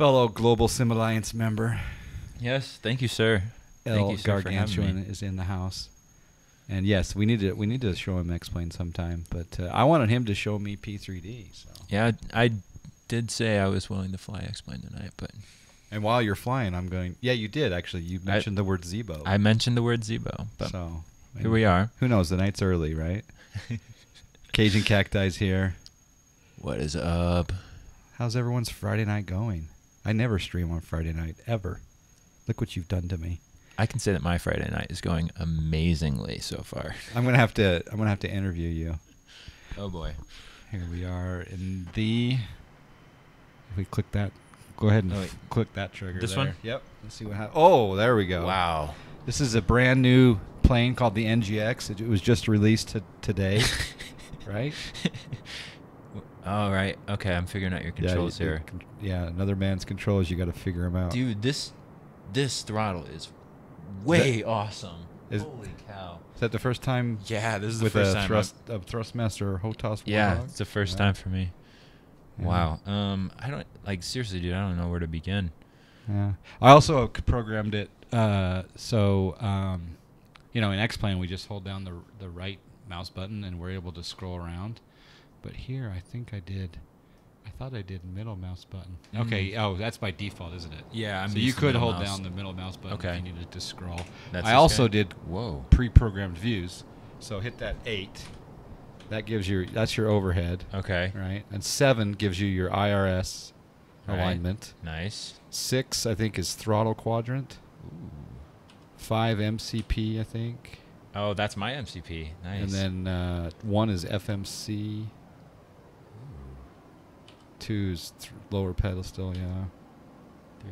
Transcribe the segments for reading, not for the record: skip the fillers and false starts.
fellow Global Sim Alliance member. Yes, thank you, sir. El Thank you, sir, for having Gargantuan me. is in the house. And yes, we need to show him X-Plane sometime. But I wanted him to show me P3D. So. Yeah, I did say I was willing to fly X-Plane tonight, but... And while you're flying, I'm going... Yeah, you did, actually. You mentioned the word Zebo. I mentioned the word Zebo, but so, here we are. Who knows? The night's early, right? Cajun Cacti's here. What is up? How's everyone's Friday night going? I never stream on Friday night, ever. Look what you've done to me. I can say that my Friday night is going amazingly so far. I'm gonna have to interview you. Oh boy. Here we are in the... If we click that... Go ahead and click that trigger. This there. one? Yep. Let's see what happens. Oh, there we go. Wow. This is a brand new plane called the NGX. It was just released today, right? All right. Okay, I'm figuring out your controls here. Yeah, another man's controls. You got to figure them out. Dude, this throttle is way awesome. Holy cow. Is that the first time? Yeah, this is the with first a time. Thrustmaster Hotos. Yeah, Warthog? it's the first time for me. Yeah. Wow. I don't seriously, dude. I don't know where to begin. Yeah. I also programmed it in X-Plane we just hold down the right mouse button and we're able to scroll around. But here I thought I did middle mouse button. Okay. Oh, that's by default, isn't it? Yeah. So you could hold down the middle mouse button if you needed to scroll. I also did pre-programmed views. So hit that 8. That gives that's your overhead. Okay. Right. And 7 gives you your IRS alignment. Nice. 6 I think is throttle quadrant. Ooh. 5 MCP I think. Oh, that's my MCP. Nice. And then 1 is FMC. 2 is lower pedestal, yeah. 3,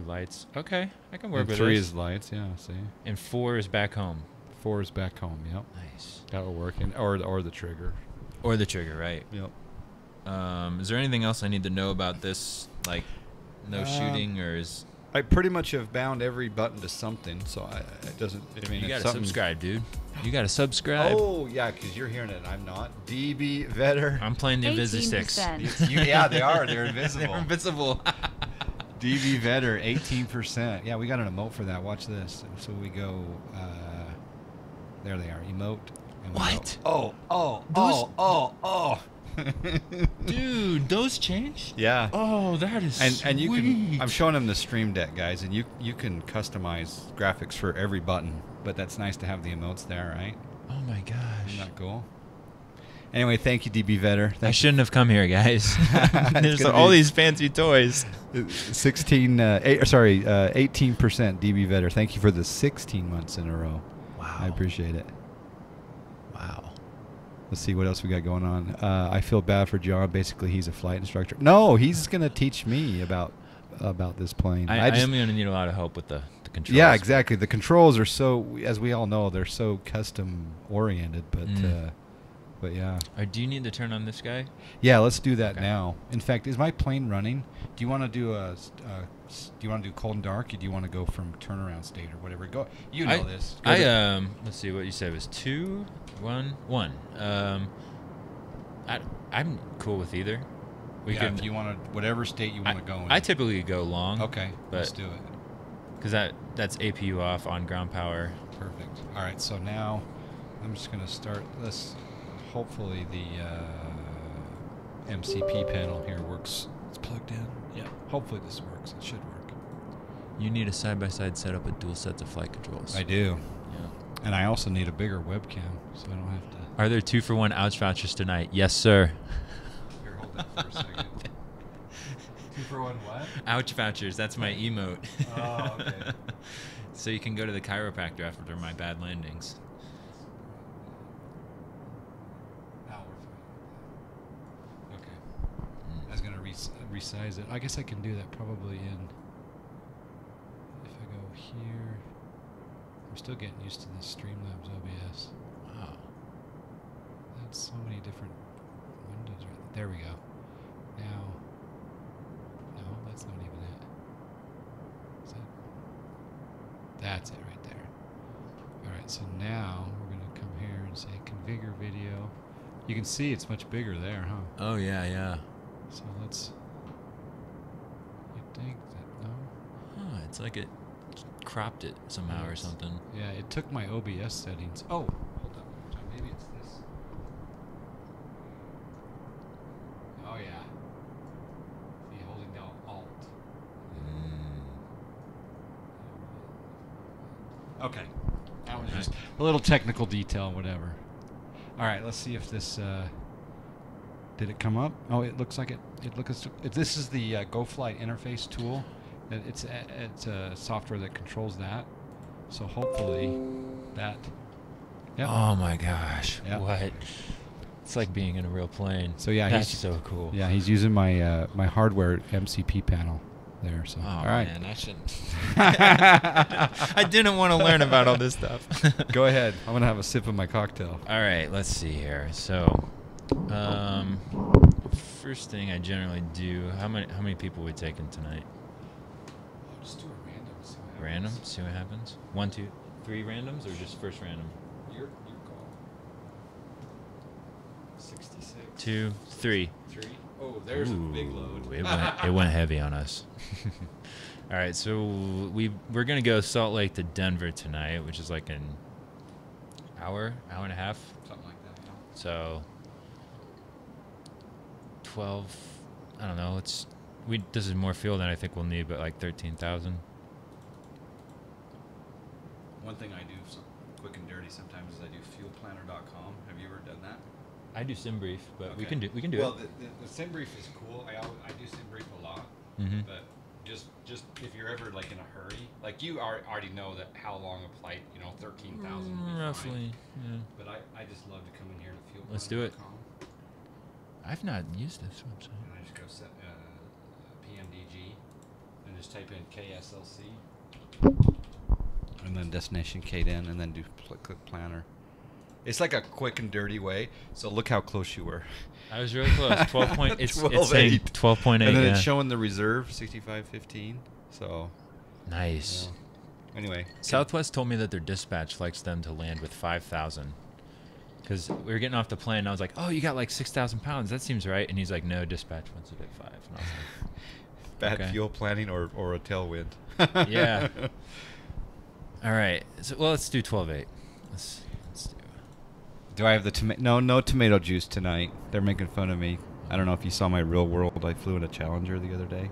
lights. Okay, I can work And with 3 this. is lights, yeah, see. And 4 is back home. 4 is back home, yep. Nice. That'll work. Or the trigger. Or the trigger, right. Yep. Is there anything else I need to know about this? Like, no shooting, or is... I pretty much have bound every button to something, so it doesn't... I mean, you gotta subscribe, dude. You gotta subscribe. Oh, yeah, because you're hearing it and I'm not. DB Vetter. I'm playing the Invisi Sticks. Yeah, they are. They're invisible. They're invisible. DB Vetter, 18%. Yeah, we got an emote for that. Watch this. So we go... there they are. Emote. And what? Go, oh. Dude, those changed? Yeah. Oh, that is and you sweet. can... I'm showing them the Stream Deck, guys, and you can customize graphics for every button, but that's nice to have the emotes there, right? Oh, my gosh. Isn't that cool? Anyway, thank you, DB Vetter. I shouldn't have come here, guys. There's all these fancy toys. 18% DB Vetter. Thank you for the 16 months in a row. Wow. I appreciate it. Wow. Let's see what else we got going on. I feel bad for John. Basically, he's a flight instructor. No, he's going to teach me about this plane. I am going to need a lot of help with the controls. Yeah, exactly. The controls are so, as we all know, they're so custom oriented, but yeah. Do you need to turn on this guy? Yeah, let's do that now. In fact, is my plane running? Do you want to do cold and dark, or do you want to go from turnaround state or whatever? Go. You know this. Let's see what you said was 2, 1, 1. I'm cool with either. If you want to, whatever state you want to go in. I typically go long. Okay, let's do it. Because that's APU off on ground power. Perfect. All right, so now I'm just going to start this. Hopefully the MCP panel here works. It's plugged in. Yeah. Hopefully this works. It should work. You need a side-by-side setup with dual sets of flight controls. I do. Yeah. And I also need a bigger webcam, so I don't have to. Are there 2-for-1 ouch vouchers tonight? Yes, sir. Here, hold that for a second. 2-for-1 what? Ouch vouchers. That's my emote. Oh, okay. So you can go to the chiropractor after my bad landings. I was going to resize it. I guess I can do that probably in... If I go here... I'm still getting used to this Streamlabs OBS. Wow. That's so many different windows right there. There we go. Now... No, that's not even it. Is that... That's it right there. Alright, so now we're going to come here and say configure video. You can see it's much bigger there, huh? Oh, yeah, yeah. So let's hit think that, no. Oh, it's like it cropped it somehow or something. Yeah, it took my OBS settings. Oh, hold on. Maybe it's this. Oh, yeah. See, holding down Alt. Okay. That was just a little technical detail, whatever. All right, let's see if this... did it come up? Oh, it looks like it. This is the JonFly interface tool. It's a software that controls that. So hopefully that... Yep. Oh my gosh! Yep. What? It's like being in a real plane. So yeah, that's he's so cool. Yeah, he's using my my hardware MCP panel there. So Oh, all right, man, I shouldn't. I didn't want to learn about all this stuff. go ahead. I'm gonna have a sip of my cocktail. All right, let's see here. So, first thing I generally do. How many people we taking tonight? I'll just do a random. See what Random. happens. See what happens. 1, 2, 3 randoms, or just first random? Your call. 66. 2, 3. 3. Oh, there's a big load. It went heavy on us. All right, so we're gonna go Salt Lake to Denver tonight, which is like an hour and a half. Something like that. Yeah. So 12. I don't know. This is more fuel than I think we'll need, but like 13,000. One thing I do, quick and dirty, sometimes is I do fuelplanner.com. Have you ever done that? I do SimBrief, but we Okay. can do well, it. the SimBrief is cool. I do SimBrief a lot, Mm-hmm. but just if you're ever like in a hurry, like you already know that how long a flight, 13,000 Roughly. Yeah. But I just love to come in here to fuelplanner.com. Let's do it. I've not used this website. And I just go set PMDG and just type in KSLC and then destination KDN and then do click planner. It's like a quick and dirty way. So look how close you were. I was really close. 12 point. It's saying 12.8. 12.8. And then Yeah. it's showing the reserve 6515. So Nice. yeah. Anyway, Southwest told me that their dispatch likes them to land with 5,000. Because we were getting off the plane, and I was like, "Oh, you got like 6,000 pounds. That seems right." And he's like, "No, dispatch wants it at 5." And I was like, bad okay. fuel planning or a tailwind. Yeah. All right. So, well, let's do 12.8. Let's do. Do I have the tomato? No tomato juice tonight. They're making fun of me. I don't know if you saw my real world. I flew in a Challenger the other day.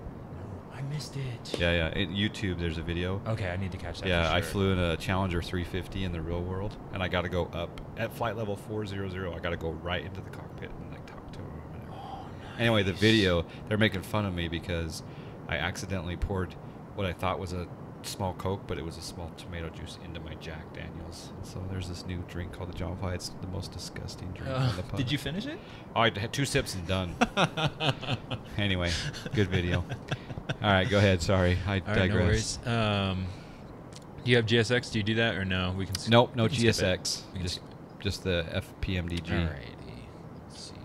I missed it. Yeah. YouTube, there's a video. Okay, I need to catch that. Yeah, for I sure. flew in a Challenger 350 in the real world, and I got to go up at flight level 400. I got to go right into the cockpit and like talk to them. Oh, nice. Anyway, the video, they're making fun of me because I accidentally poured what I thought was a small Coke, but it was a small tomato juice into my Jack Daniels. So there's this new drink called the JonFly. It's the most disgusting drink on the pub. Did you finish it? Oh, I had 2 sips and done. Anyway, good video. All right, go ahead. Sorry, I All right, digress. no worries. Do you have GSX? Do you do that or no? We can. Nope, no we can skip it. GSX. We can skip Just the FPMDG. Alrighty. Let's see.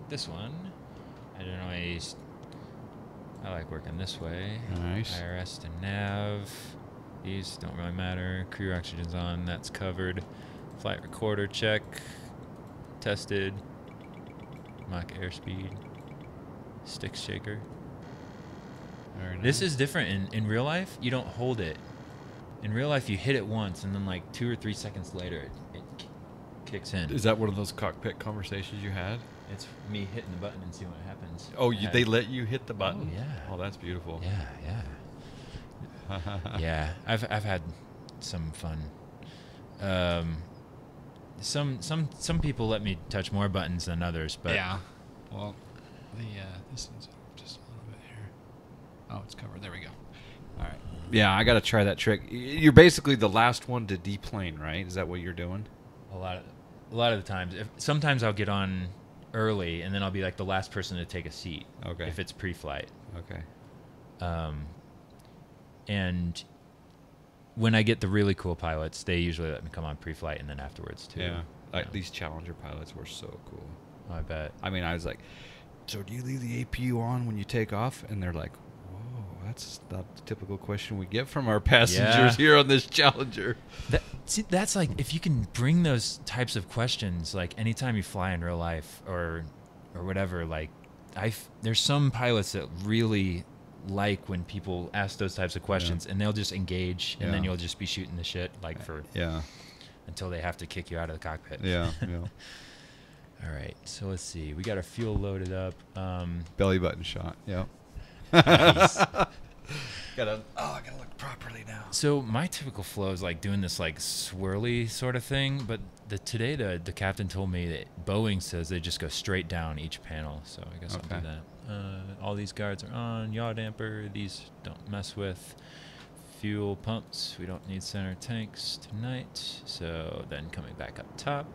This one. I don't know. I like working this way. Nice. IRS to nav. These don't really matter. Crew oxygen's on. That's covered. Flight recorder check. Tested. Mach airspeed. Stick shaker. Very nice. This is different. In real life, you don't hold it. In real life, you hit it once, and then like 2 or 3 seconds later, it kicks in. Is that one of those cockpit conversations you had? It's me hitting the button and seeing what happens. Oh, they let you hit the button? Oh, yeah. Oh, that's beautiful. Yeah. Yeah, I've had some fun. Some people let me touch more buttons than others, but yeah. Well, this one's just a little bit here. Oh, it's covered. There we go. All right. Yeah, I got to try that trick. You're basically the last one to deplane, right? Is that what you're doing? a lot of the times, sometimes I'll get on early and then I'll be like the last person to take a seat. Okay. If it's pre-flight. Okay. And when I get the really cool pilots, they usually let me come on pre-flight and then afterwards too. Yeah. These Challenger pilots were so cool. Oh, I bet. I mean, I was like, so do you leave the APU on when you take off? And they're like, whoa, that's not the typical question we get from our passengers here on this Challenger. That's like, if you can bring those types of questions, like anytime you fly in real life or whatever, like there's some pilots that really like when people ask those types of questions, and they'll just engage, and then you'll just be shooting the shit like for until they have to kick you out of the cockpit. Yeah. All right, so let's see. We got our fuel loaded up. Belly button shot. Yeah. Nice. I gotta look properly now. So my typical flow is like doing this like swirly sort of thing, but today the captain told me that Boeing says they just go straight down each panel, so I guess I'll do that. All these guards are on. Yaw damper, these don't mess with. Fuel pumps, we don't need center tanks tonight. So then coming back up top,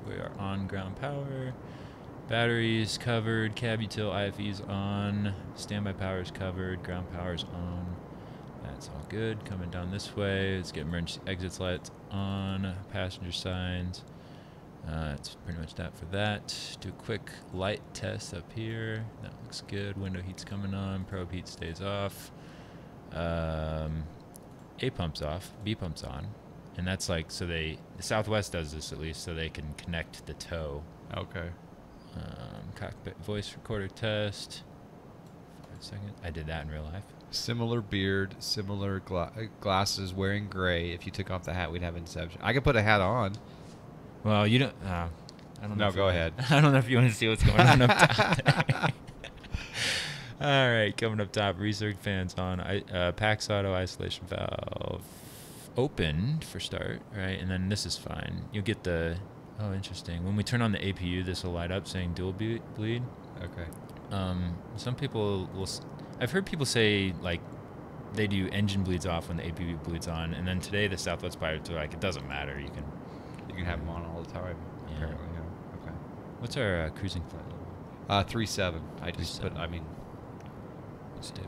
we are on ground power. Batteries covered, cab util IFE's on, standby power is covered, ground power is on. That's all good. Coming down this way, let's get emergency exits lights on, passenger signs. That's pretty much that for that. Do a quick light test up here. That looks good. Window heat's coming on, probe heat stays off. A pump's off, B pump's on. And that's like, so the Southwest does this at least, so they can connect the tow. Okay. Cockpit voice recorder test. 5 seconds. I did that in real life. Similar beard, similar glasses, wearing gray. If you took off the hat, we'd have Inception. I could put a hat on. Well, you don't. I don't know. No, go ahead. I don't know if you want to see what's going on up top. All right, coming up top, recirc fans on. Pax auto isolation valve opened for start, right? And then this is fine. You'll get the. Oh, interesting. When we turn on the APU, this will light up saying dual bleed. Okay. Some people will. I've heard people say like they do engine bleeds off when the APU bleeds on, and then today the Southwest pilots are like, it doesn't matter. You can have them on all the time. Yeah. Apparently, yeah. Okay. What's our cruising flight level? 37. I just 37. put. I mean,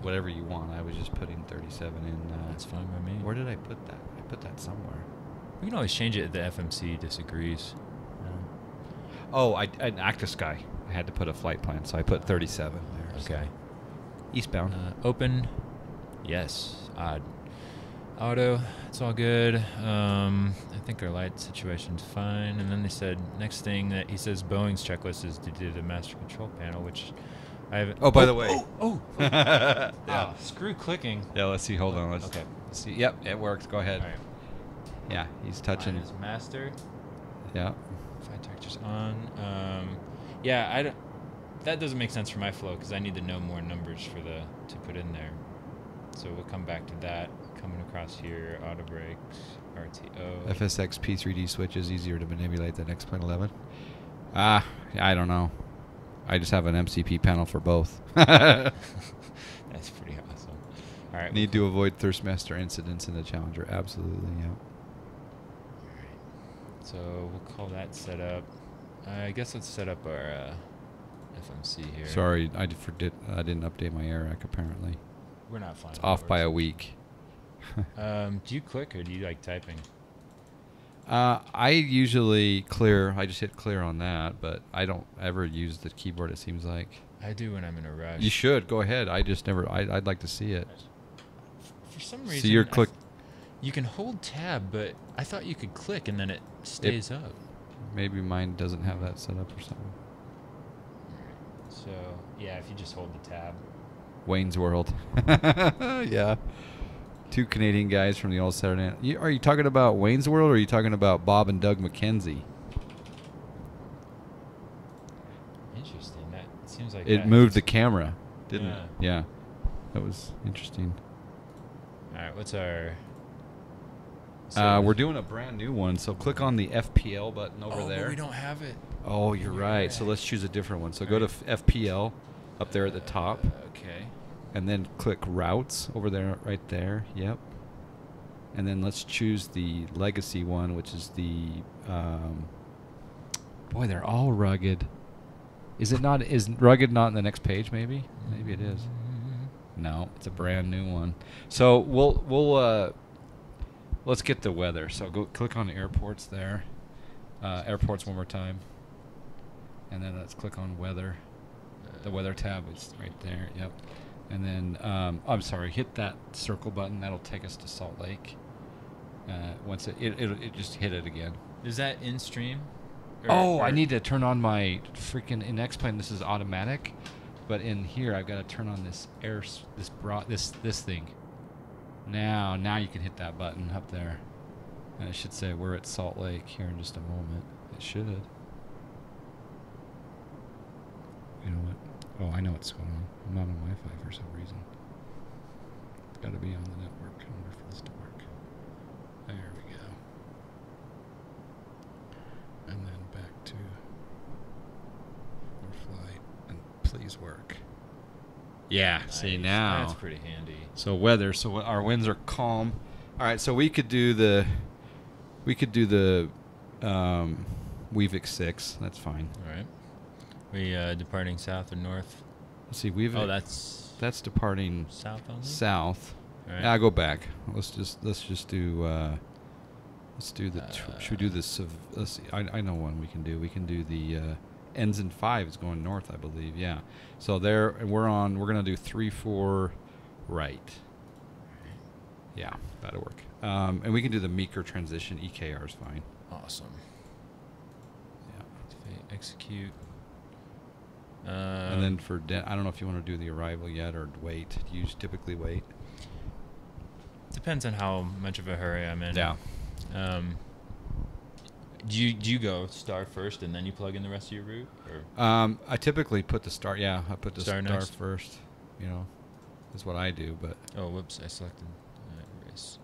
whatever you want. I was just putting 37 in. That's fine by me. Where did I put that? I put that somewhere. We can always change it if the FMC disagrees. Oh, an Actus guy. I had to put a flight plan, so I put 37 there. Okay. So. Eastbound. Open. Yes. Odd. Auto. It's all good. I think our light situation's fine. And then they said next thing that he says Boeing's checklist is to do the master control panel, which I haven't. Oh, by the way. Yeah. Yeah. Screw clicking. Yeah. Let's see. Hold on. Let's Okay. see. Yep. It works. Go ahead. All right. Yeah. He's touching. Mine is master. Yeah. Flight director's on. Yeah. I don't. That doesn't make sense for my flow because I need to know more numbers for to put in there. So we'll come back to that. Coming across here, auto brakes, RTO. FSX P3D switch is easier to manipulate than X-Plane 11. I don't know. I just have an MCP panel for both. That's pretty awesome. All right. Need to avoid Thirstmaster incidents in the Challenger. Absolutely, yeah. All right. So we'll call that set up. I guess let's set up our FMC here. Sorry, I didn't update my AirRack apparently. We're not fine. It's off by a week. Do you click or do you like typing? I usually clear. I just hit clear on that, but I don't ever use the keyboard, it seems like. I do when I'm in a rush. You should. Go ahead. I just never... I'd like to see it. For some reason... So you're click... You can hold tab, but I thought you could click and then it stays up. Maybe mine doesn't have that set up or something. So, yeah, if you just hold the tab. Wayne's World. Yeah. 2 Canadian guys from the old Saturday Night. Are you talking about Wayne's World or are you talking about Bob and Doug McKenzie? Interesting. That seems like it moved the camera, didn't it? Yeah. That was interesting. All right, what's our... we're doing a brand new one, so click on the FPL button over there. But we don't have it. Oh, you're right. So let's choose a different one. So go to FPL up there at the top. Okay. And then click routes over there, right there. Yep. And then let's choose the legacy one, which is the... boy, they're all rugged. Is it not? Is rugged not in the next page? Maybe. Maybe it is. No, it's a brand new one. So we'll let's get the weather. So go click on the airports there. Airports one more time. And then let's click on weather. The weather tab is right there. Yep. And then I'm sorry, hit that circle button. That'll take us to Salt Lake. Once it just hit it again. Is that in stream? I need to turn on my freaking in X-Plane. This is automatic. But in here, I've got to turn on this this thing. Now you can hit that button up there. And it should say we're at Salt Lake here in just a moment. It should. You know what? Oh, I know what's going on. I'm not on Wi-Fi for some reason. It's got to be on the network in order for this to work. There we go. And then back to our flight. And please work. Yeah, Nice. see now. That's pretty handy. So weather. So our winds are calm. All right, so we could do the Weavik 6. That's fine. All right. We departing south or north? Let's see, Weavik. Oh, that's departing south only? south. All right. Yeah, I'll go back. Let's just do should we do this? Let's see. I know one we can do. We can do the ends in 5 is going north, I believe. Yeah. So there, and we're gonna do 3-4 right. Yeah, that'll work. And we can do the Meeker transition. EKR is fine. Awesome. Yeah. Activate, execute. And then for I don't know if you want to do the arrival yet or wait. Do you typically wait? Depends on how much of a hurry I'm in. Yeah. Do you go star first and then you plug in the rest of your route? Or? I typically put the star. Yeah, I put the Star star next? first. You know, that's what I do. But Oh, whoops! I selected race.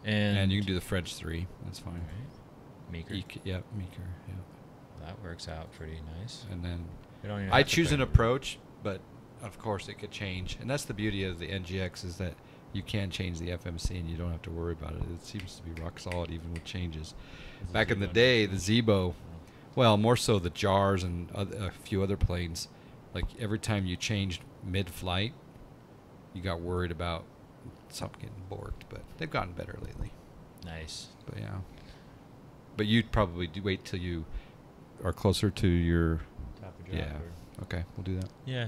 And you can do the French 3. That's fine. Right. Meeker. Yep, Meeker. Yeah. That works out pretty nice. And then We don't even I have to choose put an it- approach, but of course it could change. And that's the beauty of the NGX is that you can change the FMC and you don't have to worry about it. It seems to be rock solid even with changes. Is Back in the Zebo day, the different? Zebo, well, more so the Jars and a few other planes, like every time you changed mid-flight, you got worried about something getting borked. But they've gotten better lately. Nice. But yeah. But you'd probably wait till you are closer to your... Top of drop. Yeah. Okay, we'll do that. Yeah.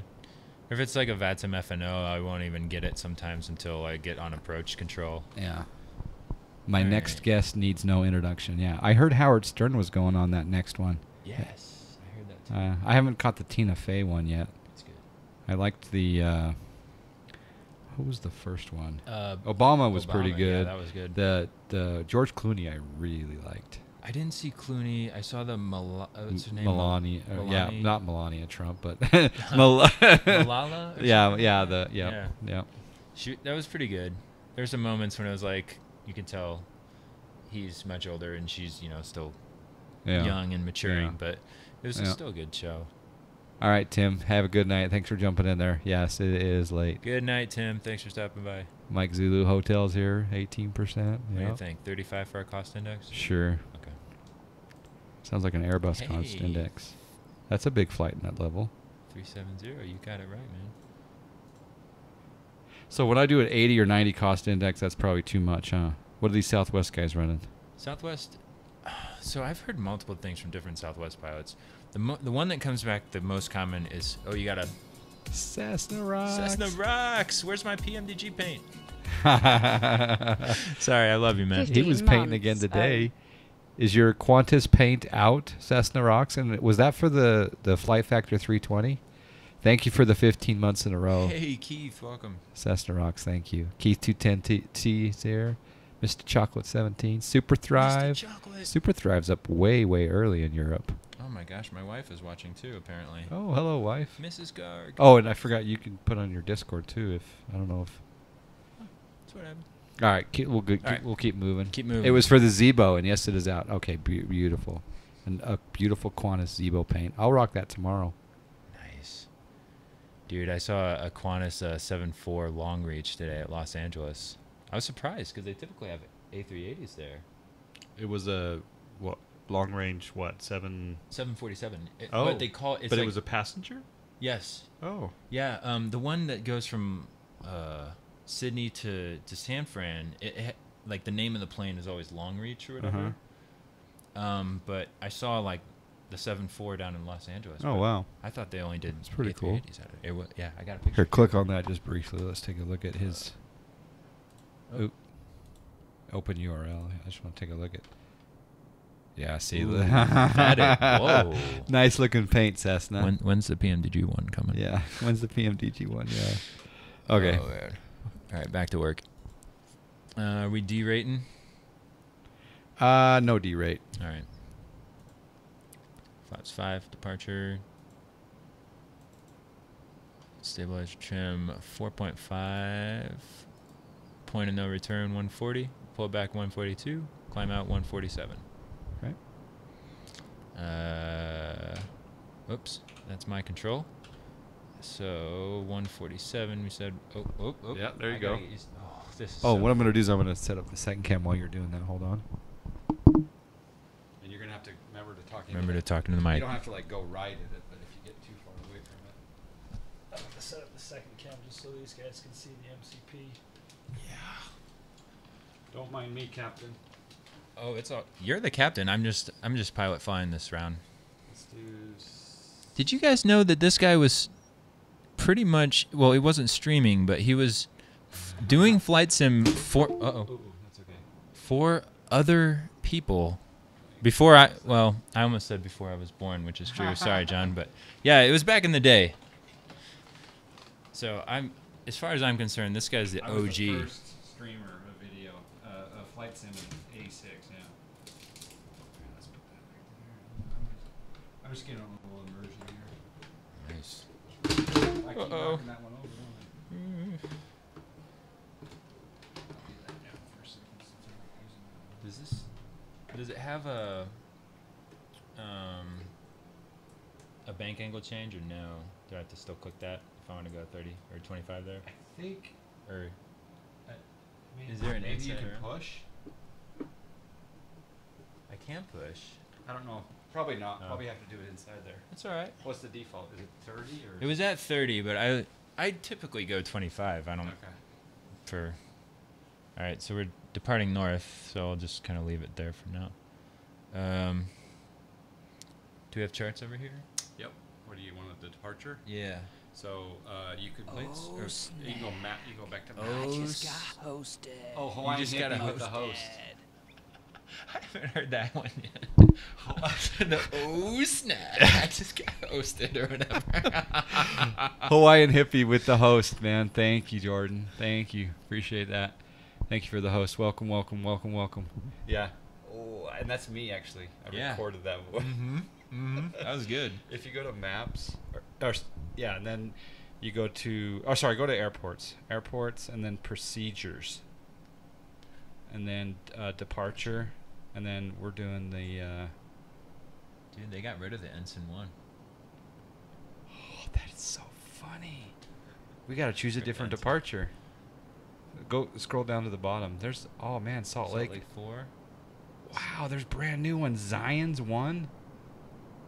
If it's like a VATSIM FNO, I won't even get it sometimes until I get on approach control. Yeah. My All next right. guest guest needs no introduction. Yeah, I heard Howard Stern was going on that next one. Yes, I heard that too. I haven't caught the Tina Fey one yet. That's good. I liked the... who was the first one? Obama Obama was pretty Yeah, good. that was good. The George Clooney I really liked. I didn't see Clooney. I saw the what's her name? Melania. Yeah, Melania. not Melania Trump, but Malala? Or Yeah, something? yeah. That was pretty good. There's some moments when it was like, you can tell he's much older and she's, still Yeah. young and maturing, Yeah. but it was Yeah. still a good show. All right, Tim. Have a good night. Thanks for jumping in there. Yes, it is late. Good night, Tim. Thanks for stopping by. Mike Zulu Hotels here, 18%. What do Yeah. you think? 35 for our cost index? Sure. Okay. Sounds like an Airbus cost Hey. index. That's a big flight in that level. 370. You got it right, man. So when I do an 80 or 90 cost index, that's probably too much, huh? What are these Southwest guys running? Southwest. So I've heard multiple things from different Southwest pilots. The one that comes back the most common is, you got a Cessna Rocks. Cessna Rocks. Where's my PMDG paint? Sorry, I love you, man. He was painting again today. Is your Qantas paint out, Cessna Rocks? And was that for the Flight Factor 320? Thank you for the 15 months in a row. Hey, Keith, welcome. Cessna Rocks, thank you. Keith 210T is there. Mr. Chocolate 17. Super Thrive. Mr. Chocolate. Super Thrive's up way, way early in Europe. Oh my gosh, my wife is watching too, apparently. Oh, hello, wife. Mrs. Garg. Oh, and I forgot you can put on your Discord too. I don't know if. That's what happened. All right, right. we'll keep moving. Keep moving. It was for the Zebo, and yes, it is out. Okay, beautiful, and a beautiful Qantas Zebo paint. I'll rock that tomorrow. Nice. Dude, I saw a Qantas 7.4 long reach today at Los Angeles. I was surprised because they typically have A380s there. It was a long range 7. 747. Oh, But they call it. But it was a passenger. Yes. Oh, Yeah. The one that goes from Sydney to San Fran. Like the name of the plane is always long reach or whatever. But I saw like the 7.4 down in Los Angeles. Oh but wow! I thought they only did. That's pretty cool. A380s out of it. Yeah, I got a picture. Here, click on that just briefly. Let's take a look at his. Oh. Open URL. I just want to take a look at. Yeah, see. Whoa. Nice looking paint, Cessna. When's the PMDG one coming? Yeah, when's the PMDG one? Yeah. Okay. Oh, man. All right, back to work. Are we derating? No D-rate. All right. Flaps 5, departure. Stabilizer trim 4.5. Point of no return 140. Pull back 142. Climb out 147. Okay. Oops, that's my control. So 147. We said. Oh. Yeah, there you I go. gotta use- Oh, this is Oh, so what I'm going to do is I'm going to set up the second cam while you're doing that. Hold on. And you're going to have to remember to talk. Remember to talk into the mic. You don't have to like go right at it, but if you get too far away from it. I'm going to set up the second cam just so these guys can see the MCP. Yeah. Don't mind me, Captain. Oh, it's all. You're the captain. I'm just pilot flying this round. Let's do. Did you guys know that this guy was pretty much, well, he wasn't streaming, but he was doing flight sim for That's okay. for other people before I almost said before I was born, which is true. Sorry, John, but yeah, it was back in the day. So as far as I'm concerned, this guy's the I was OG. the first streamer of video, of flight sim in '86. Yeah. Let's put that right there. I'm just getting a little immersion here. Nice. I keep Uh-oh. knocking that one over, don't I? I'll do that now for a second since I'm not using that one. Does it have a bank angle change or no? Do I have to still click that if I want to go 30 or 25 there? I think. Or Maybe, Is there an maybe you inside can arrow? push? I can push. I don't know. Probably not. Oh. Probably have to do it inside there. That's all right. What's the default? Is it 30 or? It was at 30, but I typically go 25. I don't Okay. for. All right, so we're departing north, so I'll just kind of leave it there for now. Do we have charts over here? Yep. What do you want at the departure? Yeah. So you could place, or you can go map. You go back to map. Oh, hosted. Oh, Hawaiian just got hippie a with the host. I haven't heard that one yet. Snap! I just got hosted or whatever. Hawaiian hippie with the host, man. Thank you, Jordan. Thank you. Appreciate that. Thank you for the host. Welcome. Yeah. Oh, and that's me actually. I recorded that voice. That was good. If you go to maps, and then you go to, go to airports, and then procedures, and then departure, and then we're doing the. Dude, they got rid of the ensign one. Oh, that is so funny. We gotta choose a Frick different ensign. departure. Go scroll down to the bottom. There's Salt Lake. 4. Wow, there's brand new ones. Zion's 1.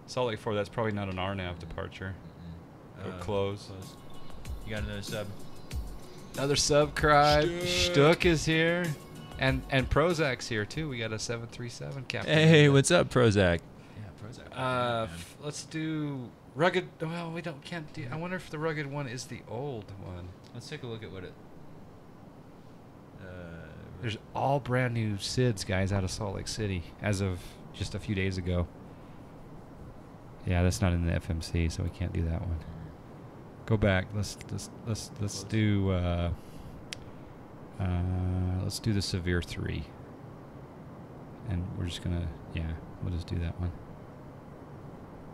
Salt Lake 4. That's probably not an RNAV departure. Go close. You got another sub. Another subscribe. Stuck is here, and Prozac's here too. We got a 737 captain. Hey, what's up, Prozac? Yeah, Prozac. Let's do rugged. Well, we can't do. I wonder if the rugged one is the old one. Let's take a look at what it. There's all brand new SIDS guys out of Salt Lake City as of just a few days ago. Yeah, that's not in the FMC, so we can't do that one. Go back. Let's do let's do the Severe 3. And we're just gonna we'll just do that one.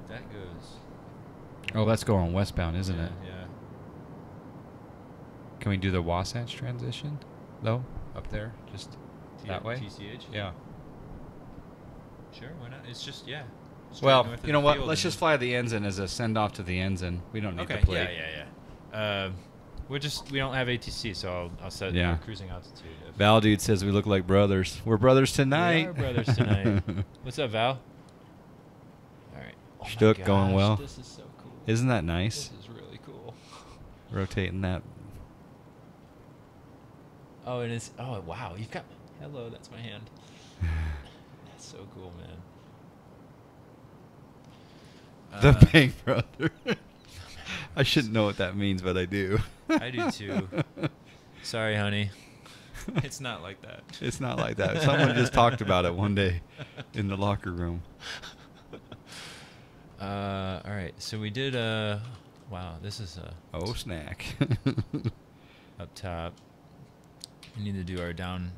That goes. Oh, that's going westbound, isn't yeah, it? Yeah. Can we do the Wasatch transition though? Up there, just that way. TCH. Yeah. Sure, why not? It's just straight Well, north of you know the what? field Let's and- just fly the ensign as a send off to the ensign. We don't need Okay. to play. Yeah. We don't have ATC, so I'll set Yeah. cruising altitude. Val dude says we look like brothers. We're brothers We tonight. are brothers tonight. What's up, Val? All right. Oh my Stuck going gosh, well. This is so cool. Isn't that nice? This is really cool. Rotating that. Oh, and it's wow. You've got hello. That's my hand. That's so cool, man. The Bang Brother. I shouldn't know what that means, but I do. I do too. Sorry, honey. It's not like that. It's not like that. Someone just talked about it one day in the locker room. All right, so we did wow, this is Oh, snack. up top. We need to do our down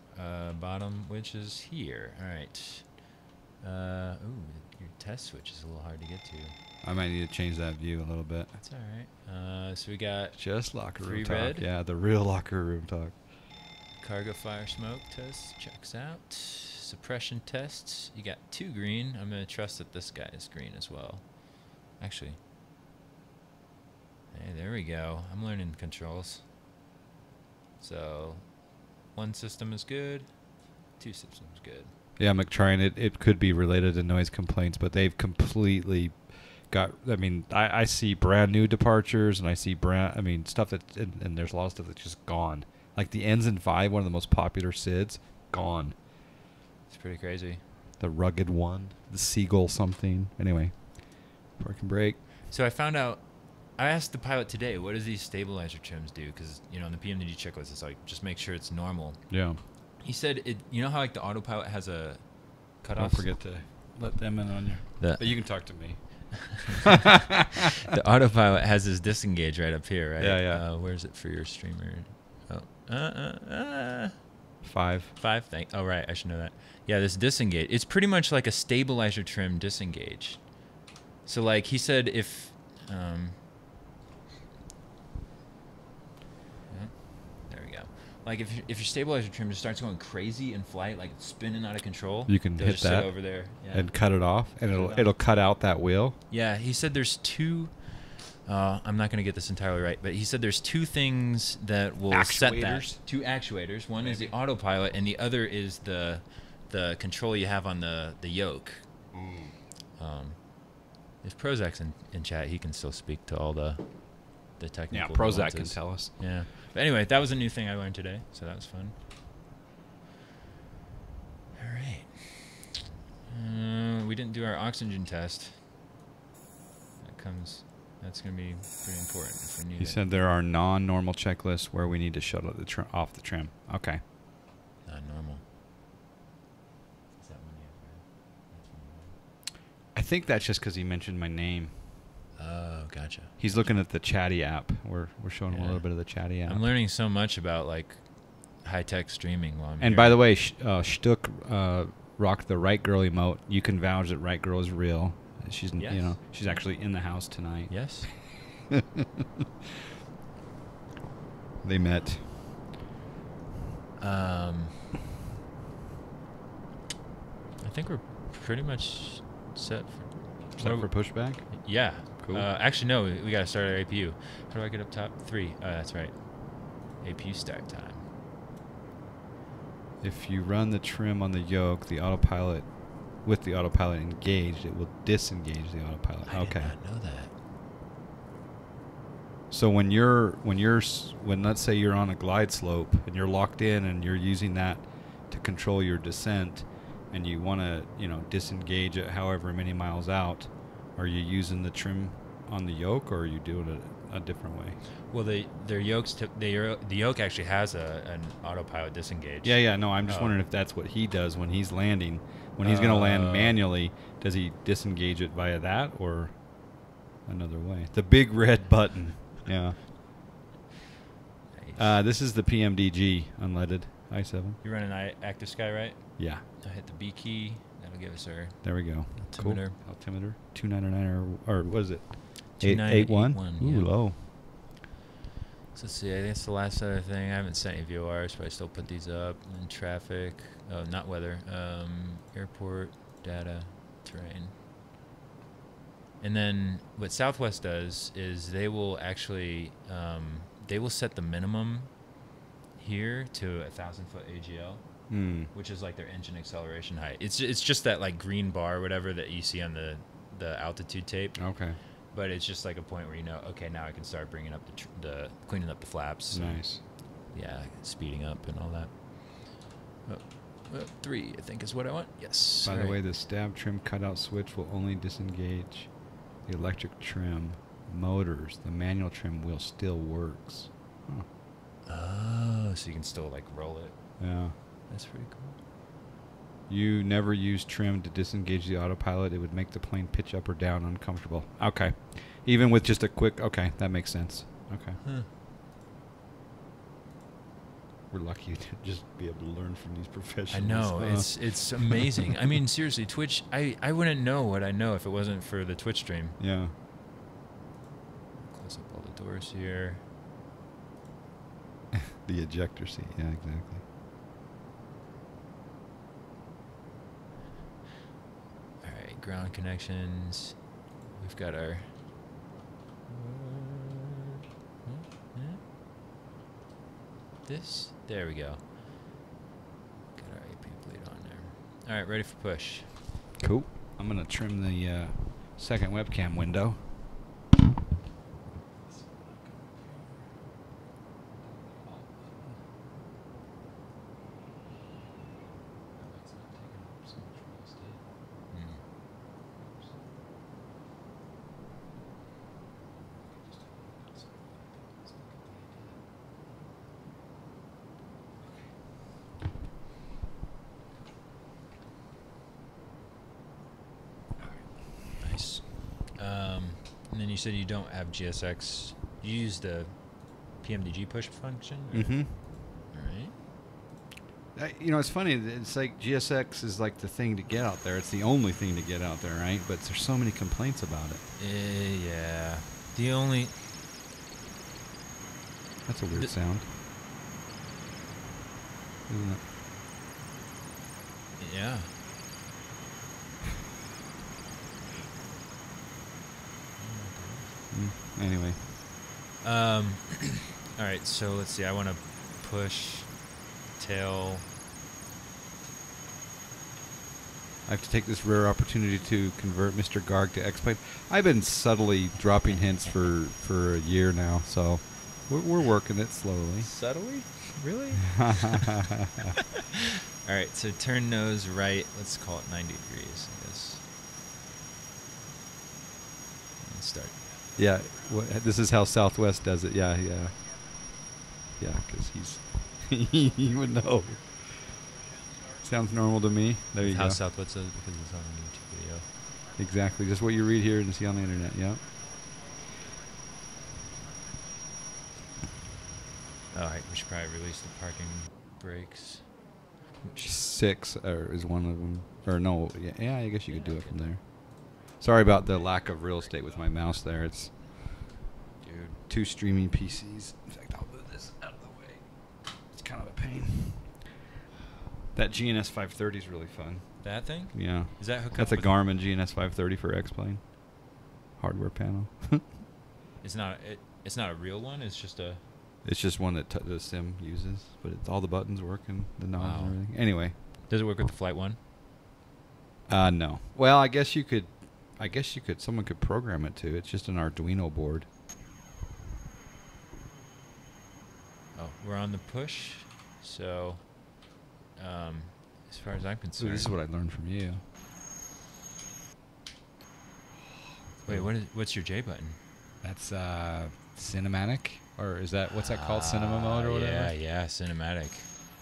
bottom, which is here. All right. Ooh, your test switch is a little hard to get to. I might need to change that view a little bit. That's all right. So we got Just locker room three talk. red. Yeah, the real locker room talk. cargo fire smoke test. Checks out. Suppression tests. You got 2 green. I'm going to trust that this guy is green as well. Actually. Hey, there we go. I'm learning controls. So, 1 system is good. 2 systems good. Yeah, McTryan, it could be related to noise complaints, but they've completely got, I mean, I see brand new departures, and I see stuff that, and there's a lot of stuff that's just gone. Like the Ensign 5, one of the most popular SIDs, gone. It's pretty crazy. The rugged one, the Seagull something. Anyway, park and brake. So I found out, I asked the pilot today, what does these stabilizer trims do? Because, you know, in the PMDG checklist, it's like, just make sure it's normal. Yeah. He said, you know how like the autopilot has a cutoff? Don't forget to let them in on you. But you can talk to me. The autopilot has this disengage right up here, right? Yeah, yeah. Where's it for your streamer? Oh, 5. 5. Oh, right. I should know that. Yeah, this disengage. It's pretty much like a stabilizer trim disengage. So, like he said, if there we go. Like if your stabilizer trim just starts going crazy in flight, like it's spinning out of control, You can they'll hit just sit that over there. Yeah. and cut it off, and it'll cut out that wheel. Yeah, he said there's 2. I'm not going to get this entirely right, but he said there's 2 things that will set that. Actuators? 2 actuators. One is the Maybe. autopilot, and the other is the control you have on the yoke. If Prozac's in chat, he can still speak to all the technical. Yeah, Prozac can nuances. tell us. Yeah. But anyway, that was a new thing I learned today, so that was fun. All right. We didn't do our oxygen test. That's going to be pretty important if we need He it. said there are non-normal checklists where we need to shut off the trim. Okay. Not normal. Is that one you have? I think that's just because he mentioned my name. Oh, gotcha. He's looking at the Chatty app. We're showing him a Yeah. little bit of the Chatty app. I'm learning so much about like high-tech streaming while I'm And here. by the way, Shtuk rocked the Right Girl emote. You can vouch that Right Girl is real. She's Yes. she's actually in the house tonight. Yes. They met. I think we're pretty much set for pushback. Yeah. Cool. Actually, no. We got to start our APU. How do I get up top? 3. Oh, that's right. APU start time. If you run the trim on the yoke, with the autopilot engaged, it will disengage the autopilot. I did not know that. So when let's say you're on a glide slope and you're locked in and you're using that to control your descent, and you want to disengage it however many miles out, are you using the trim on the yoke, or are you doing it a different way? Well, the yoke actually has an autopilot disengage. Yeah. No, I'm just wondering if that's what he does when he's landing. When he's going to land manually, does he disengage it via that or another way? The big red button. Yeah. Nice. This is the PMDG unleaded i7. You're running Active Sky, right? Yeah. I hit the B key. That'll give us our There we go. altimeter. Cool. Altimeter. 299 or what is it? 2981. Ooh, Yeah. low. So let's see. I think that's the last other thing. I haven't sent any VORs, but I still put these up. And traffic. Oh, not weather. Airport, data, terrain. And then what Southwest does is they will actually they will set the minimum here to 1,000-foot AGL, which is like their engine acceleration height. It's just that like green bar or whatever that you see on the altitude tape. Okay. But it's just like a point where okay, now I can start bringing up the cleaning up the flaps. Nice. Yeah, speeding up and all that. 3, I think, is what I want. Yes. By the way, the stab trim cutout switch will only disengage the electric trim motors. The manual trim wheel still works. Huh. Oh, so you can still like roll it. Yeah. That's pretty cool. You never use trim to disengage the autopilot. It would make the plane pitch up or down uncomfortable. Okay. Even with just a quick... Okay, that makes sense. Okay. Huh. We're lucky to just be able to learn from these professionals. I know. It's amazing. I mean, seriously, Twitch, I wouldn't know what I know if it wasn't for the Twitch stream. Yeah. Close up all the doors here. The ejector seat. Yeah, exactly. All right, ground connections. We've got our... This? There we go. Got our AP bleed on there. All right, ready for push. Cool. I'm going to trim the second webcam window. Nice. And then you said you don't have GSX. You use the PMDG push function? Mm-hmm. All right. You know, it's funny. It's like GSX is like the thing to get out there. It's the only thing to get out there, right? But there's so many complaints about it. Yeah. The only... That's a weird sound. Isn't it? Yeah. Anyway. All right, so let's see. I want to push tail. I have to take this rare opportunity to convert Mr. Garg to X-Plane. I've been subtly dropping hints for a year now, so we're working it slowly. Subtly? Really? All right, so turn nose right. Let's call it 90 degrees, I guess. And start. Yeah, this is how Southwest does it. Yeah, because he would know. Sounds normal to me. There you How go. Southwest does it because it's on a YouTube video. Exactly, just what you read here and see on the internet. Yeah. All right, we should probably release the parking brakes. 6 is one of them. Or no, yeah, I guess you could do it from there. Sorry about the lack of real estate with my mouse there. It's Dude. 2 streaming PCs. In fact, I'll move this out of the way. It's kind of a pain. That GNS 530 is really fun. That thing? Yeah. Is that hooked That's a up with Garmin GNS 530 for X-Plane. Hardware panel. It's not a real one. It's just a. It's just one that the sim uses, but it's all the buttons work and the knobs Wow. and everything. Anyway. Does it work with the Flight One? No. Well, I guess you could. Someone could program it to. It's just an Arduino board. Oh, we're on the push. So, as far as I'm Ooh, concerned. this is what I learned from you. Wait, what's your J button? That's cinematic, or is that what's that called? Cinema mode or whatever. Yeah, cinematic.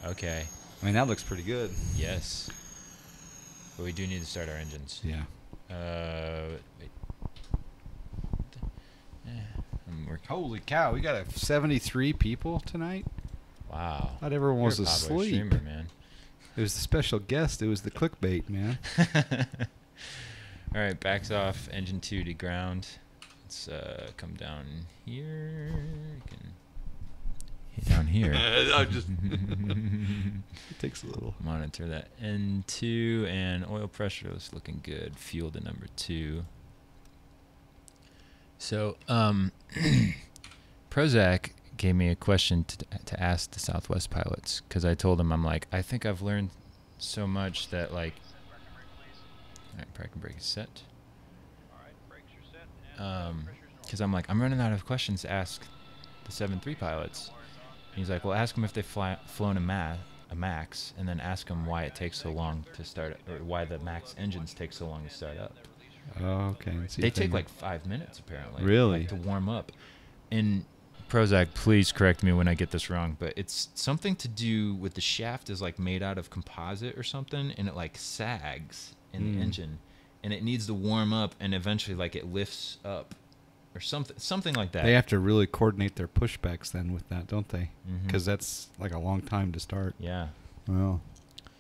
Okay. I mean, that looks pretty good. Yes. But we do need to start our engines. Yeah. Wait. I'm working. Holy cow! We got 73 people tonight. Wow. Thought everyone You're was a popular asleep. streamer, man. It was the special guest. It was the clickbait, man. All right, backs off. Engine 2 to ground. Let's come down here. You can hit down here. It takes a little. Monitor that N2 and oil pressure is looking good. Fuel to number 2. So, Prozac gave me a question to ask the Southwest pilots because I told him, I'm like, I think I've learned so much that like. All right, parking brake is set. Because I'm like, I'm running out of questions to ask the 7.3 pilots. And he's like, well, ask them if they've flown a Max, and then ask them why it takes so long to start, or why the Max engines take so long to start up. Oh, okay. They take like 5 minutes apparently. Really? Like, to warm up. And Prozac, please correct me when I get this wrong, but it's something to do with the shaft is like made out of composite or something, and it like sags in the engine, and it needs to warm up, and eventually like it lifts up, or something like that. They have to really coordinate their pushbacks then with that, don't they? Because that's like a long time to start. Yeah. Well,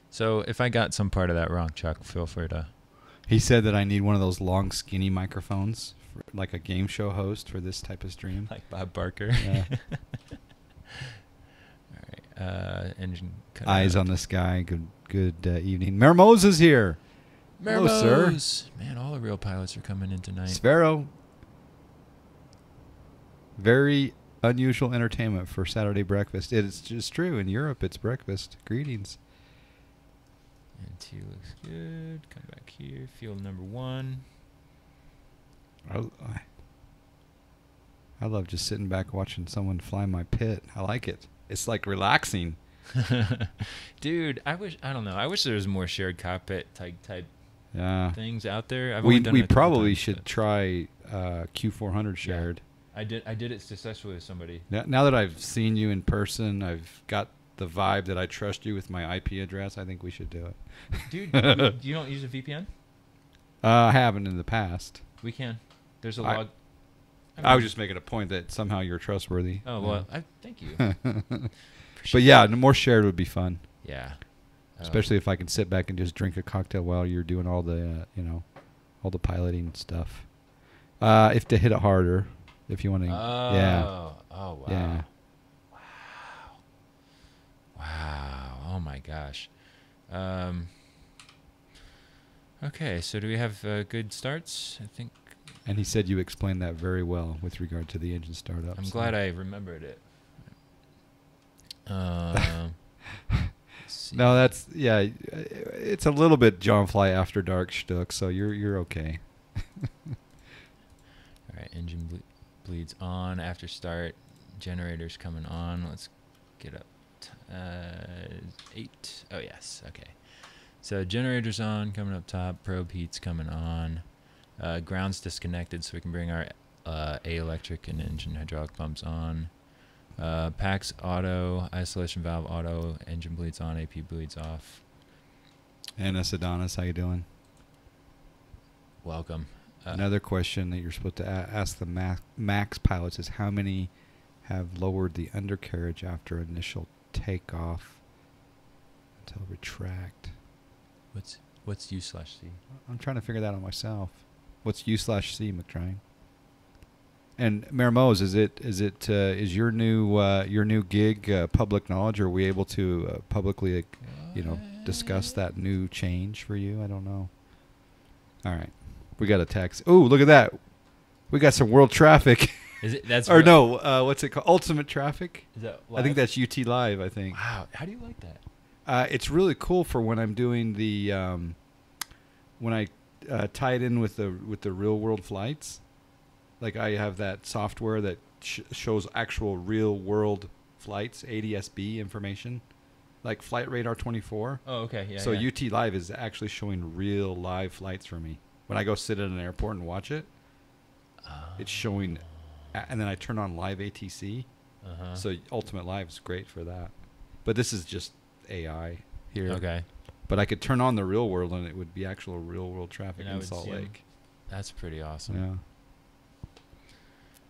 So if I got some part of that wrong, Chuck, feel free to. he said that I need one of those long, skinny microphones, for, like a game show host for this type of stream. Like Bob Barker. Yeah. All right. Engine. Eyes on the sky. Good evening. Mermoz is here. Hello, sir. Man, all the real pilots are coming in tonight. Sparrow. Very unusual entertainment for Saturday breakfast. It's just true. In Europe, it's breakfast. Greetings. And 2 looks good. Come back here. Field number 1. I love just sitting back watching someone fly my pit. I like it. It's like relaxing. Dude, I don't know. I wish there was more shared cockpit type Yeah. things out there. I've We only done it a couple probably times, should but try Q400 shared. I did it successfully with somebody. Now that I've seen you in person, I've got the vibe that I trust you with my IP address. I think we should do it. Dude, you don't use a VPN? I haven't in the past. We can. There's a log. I was just making a point that somehow you're trustworthy. Oh, well, thank you. But yeah, more shared would be fun. Yeah. Especially if I can sit back and just drink a cocktail while you're doing all the, all the piloting stuff. If to hit it harder, if you want to. Yeah. Oh, wow. Yeah. Wow. Oh, my gosh. Okay, so do we have good starts? I think. And he said you explained that very well with regard to the engine startup. I'm glad I remembered it. No, that's it's a little bit JonFly After Dark shtick, so you're okay. All right, engine bleeds on after start. Generators coming on. Let's get up. 8. Oh yes, okay. So generators on, coming up top. Probe heat's coming on. Ground's disconnected, so we can bring our A electric and engine hydraulic pumps on. Packs auto, isolation valve auto, engine bleeds on, AP bleeds off. Anna Adonis, how you doing? Welcome. Another question that you're supposed to ask the MAX pilots is how many have lowered the undercarriage after initial takeoff until retract? What's U/C? I'm trying to figure that out myself. What's U/C, McTrine? And Mermoz, is your new gig public knowledge? Are we able to publicly, discuss that new change for you? I don't know. All right, we got a text. Oh, look at that! We got some world traffic. Is it? That's or no? What's it called? Ultimate traffic. Is that I think that's UT Live. I think. Wow, how do you like that? It's really cool for when I'm doing the when I tie it in with the real world flights. Like I have that software that shows actual real world flights, ADS-B information, like Flight Radar 24. Oh, okay, yeah. So UT Live is actually showing real live flights for me. When I go sit at an airport and watch it, it's showing, and then I turn on live ATC. So Ultimate Live is great for that. But this is just AI here. Okay. But I could turn on the real world and it would be actual real world traffic in Salt Lake. That's pretty awesome. Yeah.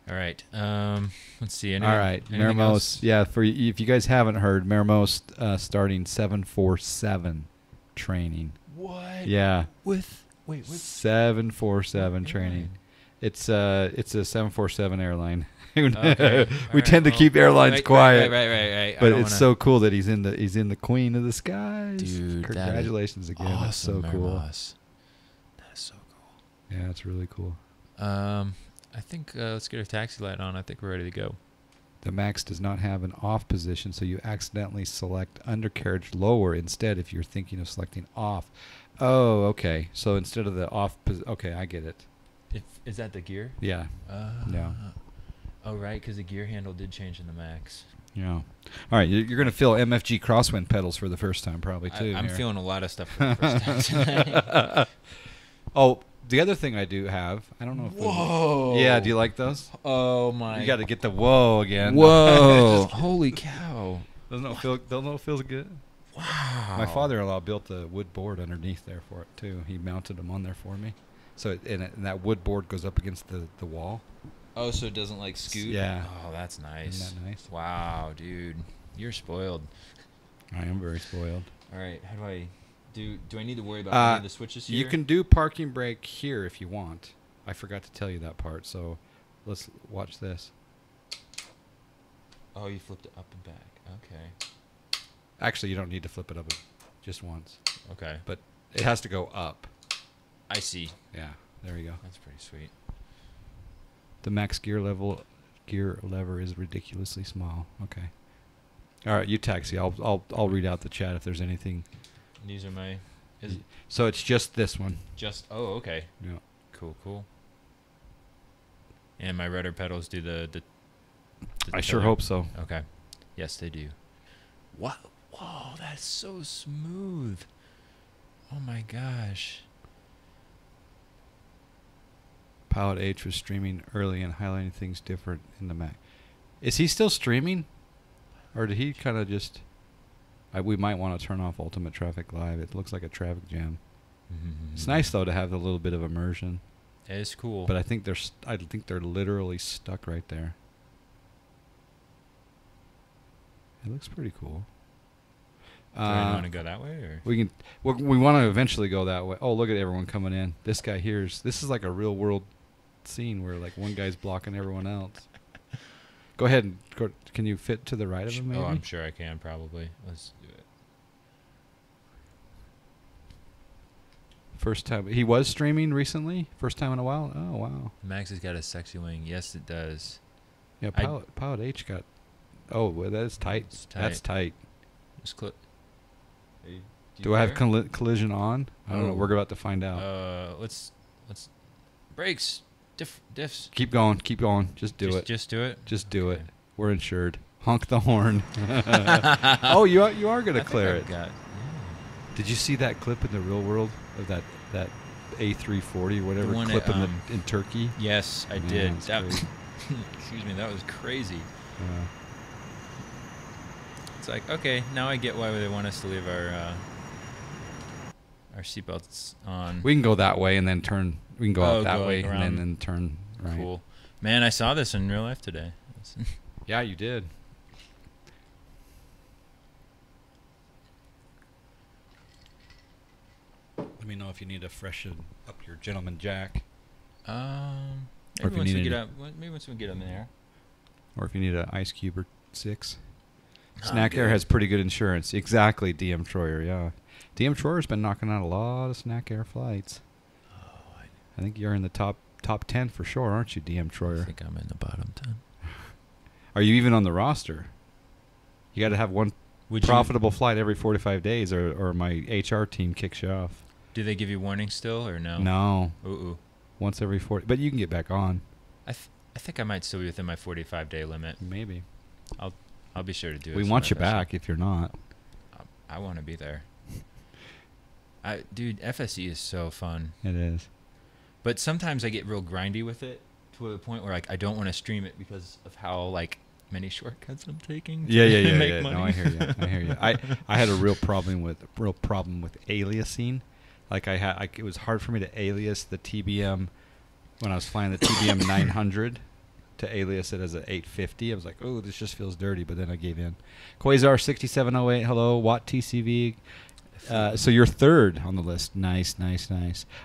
All right. Let's see. All right. Mermoz. Yeah. If you guys haven't heard, Mermoz starting 747 training. What? Yeah. With 747 training. It's a 747 airline. Okay. We tend to keep airlines quiet. Right. But it's so cool that he's in the Queen of the Skies. Dude, congratulations again. Awesome, that's so cool. That is so cool. Yeah, it's really cool. I think let's get our taxi light on. I think we're ready to go. The MAX does not have an off position, so you accidentally select undercarriage lower instead if you're thinking of selecting off. Oh, okay. So instead of the off, okay, I get it. Is that the gear? Yeah. No. Oh, right, because the gear handle did change in the MAX. Yeah. All right, you're going to feel MFG crosswind pedals for the first time probably, too. I'm feeling a lot of stuff for the first time tonight. Oh, the other thing I do have, I don't know if Whoa. Yeah, do you like those? Oh my. You got to get the whoa again. Whoa. Holy cow. Don't know if it feels good. Wow. My father-in-law built a wood board underneath there for it too. He mounted them on there for me. So and that wood board goes up against the wall. Oh, so it doesn't like scoot? Yeah. Oh, that's nice. Isn't that nice? Wow, dude. You're spoiled. I am very spoiled. All right, how do I do I need to worry about any of the switches here? You can do parking brake here if you want. I forgot to tell you that part, so let's watch this. Oh, you flipped it up and back. Okay. Actually, you don't need to flip it up just once. Okay. But it has to go up. I see. Yeah, there you go. That's pretty sweet. The max gear lever is ridiculously small. Okay. All right, you taxi. I'll read out the chat if there's anything. These are my. So it's just this one. Just. Oh, okay. Yeah. Cool. And my rudder pedals do the I sure hope so. Okay. Yes, they do. Wow. Whoa, that's so smooth. Oh my gosh. Pilot H was streaming early and highlighting things different in the Mac. Is he still streaming? Or did he kind of just... we might want to turn off Ultimate Traffic Live. It looks like a traffic jam. It's nice, though, to have a little bit of immersion. It is cool. But I think they're literally stuck right there. It looks pretty cool. Do I want to go that way, or we can? We want to eventually go that way. Oh, look at everyone coming in. This guy here's. This is like a real world scene where like one guy's blocking everyone else. Go ahead and go. Can you fit to the right of him? Maybe? Oh, I'm sure I can. Probably. Let's do it. First time he was streaming recently. First time in a while. Oh wow. Max has got a sexy wing. Yes, it does. Yeah, Pilot H got. Oh, well, that's tight. That's tight. Just clip. Do I have collision on? I don't know. We're about to find out. Let's brakes. Diffs. Keep going. Just do it. Just do it. Just do it. We're insured. Honk the horn. Oh, you are gonna clear it. Did you see that clip in the real world of that A340 or whatever clip in Turkey? Yes, I did. That excuse me. That was crazy. It's like, okay, now I get why they want us to leave our seatbelts on. We can go that way and then turn. We can go out that way around. and then turn right. Cool. Man, I saw this in real life today. Yeah, you did. Let me know if you need to freshen up your gentleman jack. Maybe once we get up. Maybe once we get up in there. Or if you need an ice cube or 6. Snack Air has pretty good insurance. Exactly, DM Troyer, yeah. DM Troyer's been knocking out a lot of Snack Air flights. Oh, I think you're in the top 10 for sure, aren't you, DM Troyer? I think I'm in the bottom 10. Are you even on the roster? You got to have one profitable flight every 45 days or my HR team kicks you off. Do they give you warnings still or no? No. Ooh. Once every 40. But you can get back on. I think I might still be within my 45-day limit. Maybe. I'll be sure to do it. We want you back if you're not. I want to be there. Dude, FSE is so fun. It is. But sometimes I get real grindy with it to the point where like I don't want to stream it because of how like many shortcuts I'm taking. Yeah. Make money. No, I hear you. I had a real problem with aliasing. Like it was hard for me to alias the TBM when I was flying the TBM 900 to alias it as an 850. I was like, oh, this just feels dirty, but then I gave in. Quasar 6708, hello. Watt TCV. So you're third on the list. Nice.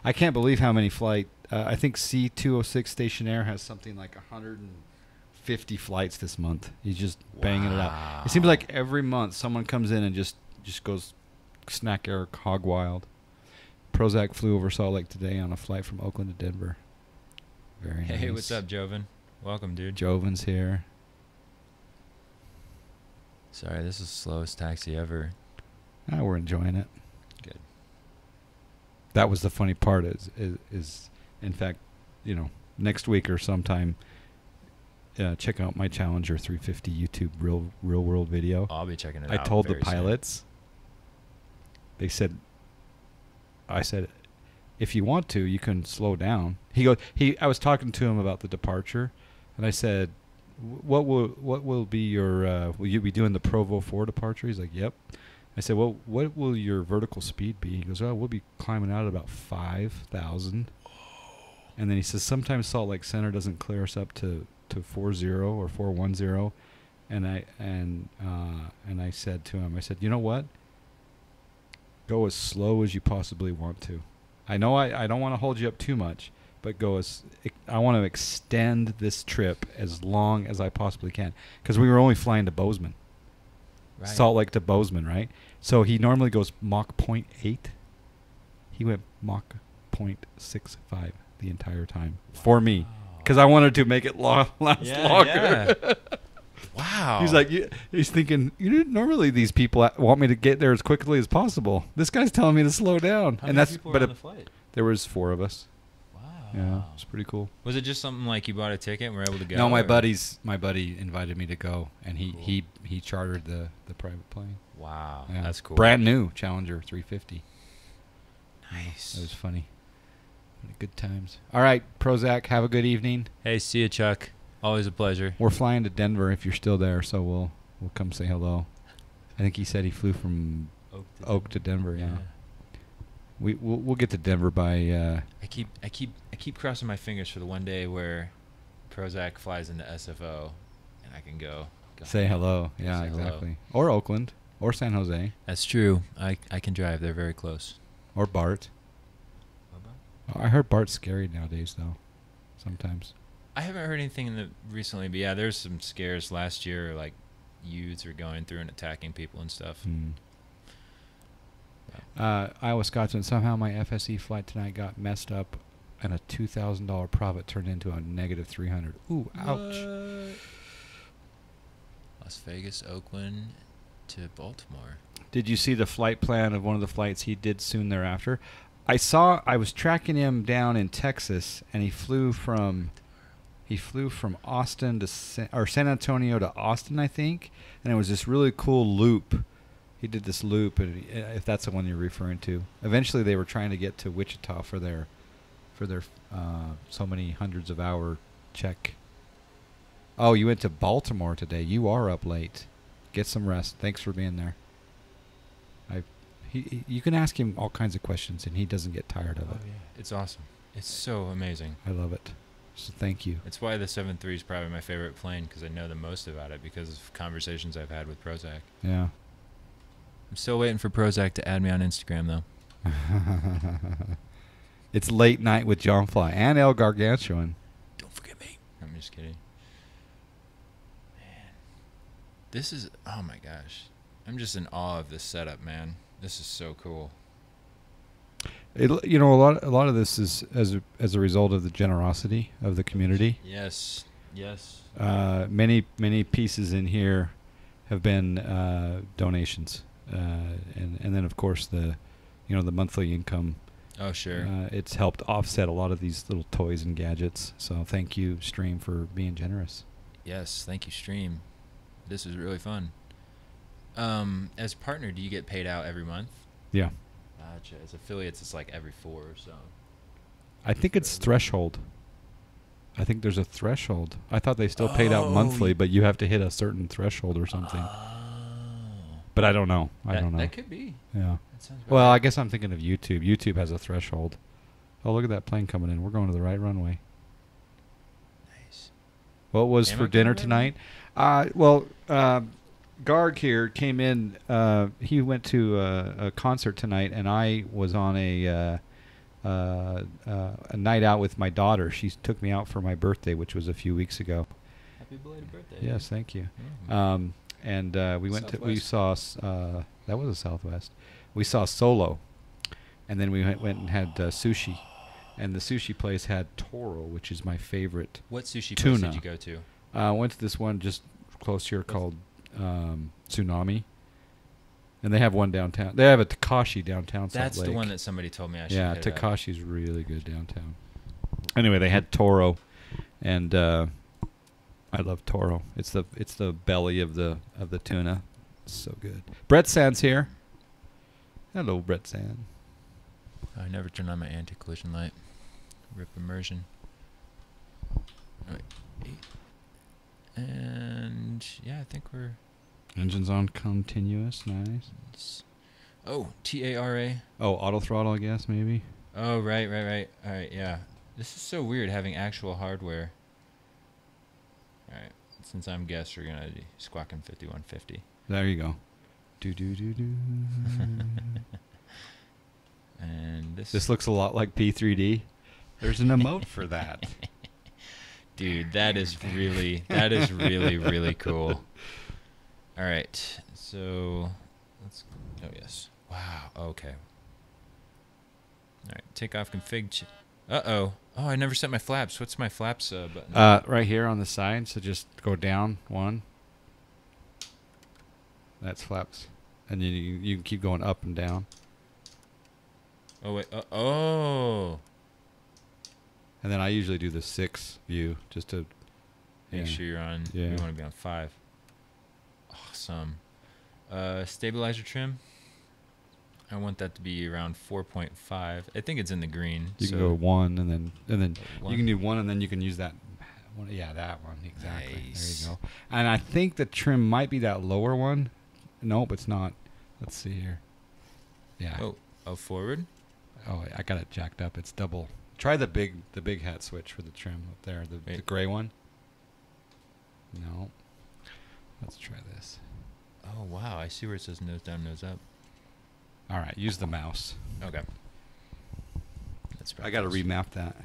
I can't believe how many flight. I think C206 Station Air has something like 150 flights this month. He's just banging it out. It seems like every month someone comes in and just goes Snack Air hog wild. Prozac flew over Salt Lake today on a flight from Oakland to Denver. Very nice. Hey, what's up, Joven? Welcome, dude. Joven's here. Sorry, this is the slowest taxi ever. We're enjoying it. Good. That was the funny part is in fact, next week or sometime, check out my Challenger 350 YouTube real world video. I'll be checking it out. I told the pilots, I said, if you want to, you can slow down. I was talking to him about the departure, and I said, what will be your, will you be doing the Provo 4 departure? He's like, yep. I said, well, what will your vertical speed be? He goes, well, we'll be climbing out at about 5,000. And then he says, sometimes Salt Lake Center doesn't clear us up to 40 or 410. And I said to him, I said, you know what? Go as slow as you possibly want to. I know I don't want to hold you up too much, but I want to extend this trip as long as I possibly can. Because we were only flying to Bozeman. Right. Salt Lake to Bozeman, right? So he normally goes Mach 0.8. He went Mach 0.65 the entire time for me. Because I wanted to make it last longer. Yeah. Wow. He's like, he's thinking, normally these people want me to get there as quickly as possible. This guy's telling me to slow down. How many people were on the flight? There was 4 of us. Wow. Yeah, it's pretty cool. Was it just something like you bought a ticket and were able to go? No, my buddy invited me to go, and he chartered the private plane. Wow, Yeah. that's cool. Brand new Challenger 350. Nice. That was funny. Good times. All right, Prozac, have a good evening. Hey, see you, Chuck. Always a pleasure. We're flying to Denver if you're still there, so we'll come say hello. I think he said he flew from Oak to Denver. Yeah. We'll get to Denver by. I keep crossing my fingers for the one day where Prozac flies into SFO, and I can go say hello. Yeah, exactly. Hello. Or Oakland, or San Jose. That's true. I can drive. They're very close. Or Bart. I heard Bart's scary nowadays, though. Sometimes. I haven't heard anything recently, but yeah, there's some scares last year, like youths are going through and attacking people and stuff. Iowa Scotsman, somehow my FSE flight tonight got messed up, and a $2,000 profit turned into a negative 300. Ooh, ouch. Las Vegas, Oakland to Baltimore. Did you see the flight plan of one of the flights he did soon thereafter? I was tracking him down in Texas, and he flew from Austin to San Antonio to Austin, I think, and it was this really cool loop. He did this loop, and if that's the one you're referring to. Eventually, they were trying to get to Wichita for their so many hundreds of hour check. Oh, you went to Baltimore today. You are up late. Get some rest. Thanks for being there. You can ask him all kinds of questions, and he doesn't get tired of it. Yeah. It's awesome. It's so amazing. I love it. So thank you. It's why the 7.3 is probably my favorite plane, because I know the most about it because of conversations I've had with Prozac. Yeah. I'm still waiting for Prozac to add me on Instagram, though. It's Late Night with JonFly and El Gargantuan. Don't forget me. I'm just kidding. Man. This is... Oh, my gosh. I'm just in awe of this setup, man. This is so cool. A lot of this is as a result of the generosity of the community. Yes. Many pieces in here have been donations, and then of course the monthly income. Oh sure. It's helped offset a lot of these little toys and gadgets. So thank you, Stream, for being generous. Yes, thank you, Stream. This is really fun. As partner, do you get paid out every month? Yeah. Gotcha. As affiliates, it's like every 4 or so. I think it's threshold. I think there's a threshold. I thought they still paid out monthly, but you have to hit a certain threshold or something. But I don't know. I don't know. That could be. Yeah. That sounds well, I guess I'm thinking of YouTube. YouTube has a threshold. Oh, look at that plane coming in. We're going to the right runway. Nice. What was for dinner tonight? Garg here came in. He went to a concert tonight, and I was on a night out with my daughter. She took me out for my birthday, which was a few weeks ago. Happy belated birthday. Yes, thank you. Mm-hmm. And we went Southwest. We saw that was a Southwest. We saw Solo, and then we went and had sushi, and the sushi place had Toro, which is my favorite. What sushi tuna. place did you go to? I went to this one just close here called Tsunami, and they have one downtown. They have a Takashi downtown. That's Salt Lake. The one that somebody told me I should. Yeah, Takashi's really good downtown. Anyway, they had Toro, and I love Toro. It's the belly of the tuna. It's so good. Brett Sand's here. Hello, Brett Sand. I never turn on my anti-collision light. Rip immersion. Alright, 8. And yeah, I think we're... Engine's on continuous, nice. Oh, TARA. Oh, auto throttle, I guess, maybe? Oh, right. Alright, yeah. This is so weird having actual hardware. Alright, since I'm guest, we're gonna do squawking 5150. There you go. Do. And This looks a lot like P3D. There's an emote for that. Dude, that is really cool. All right, so let's. Oh yes. Wow. Okay. All right. Takeoff config. Oh, I never set my flaps. What's my flaps button? Right here on the side. So just go down one. That's flaps, and then you can keep going up and down. Oh wait. Oh. And then I usually do the 6 view just to Make sure you're on. Yeah. We want to be on 5. Awesome. Stabilizer trim. I want that to be around 4.5. I think it's in the green. You can go 1 and then One. you can do 1 and then you can use that one. Yeah, that one exactly. Nice. There you go. And I think the trim might be that lower one. Nope, it's not. Let's see here. Yeah. Oh, forward. Oh, I got it jacked up. It's double. Try the big hat switch for the trim up there, the gray one. No. Let's try this. Oh wow, I see where it says nose down, nose up. All right, use the mouse. Okay. That's I got to remap that.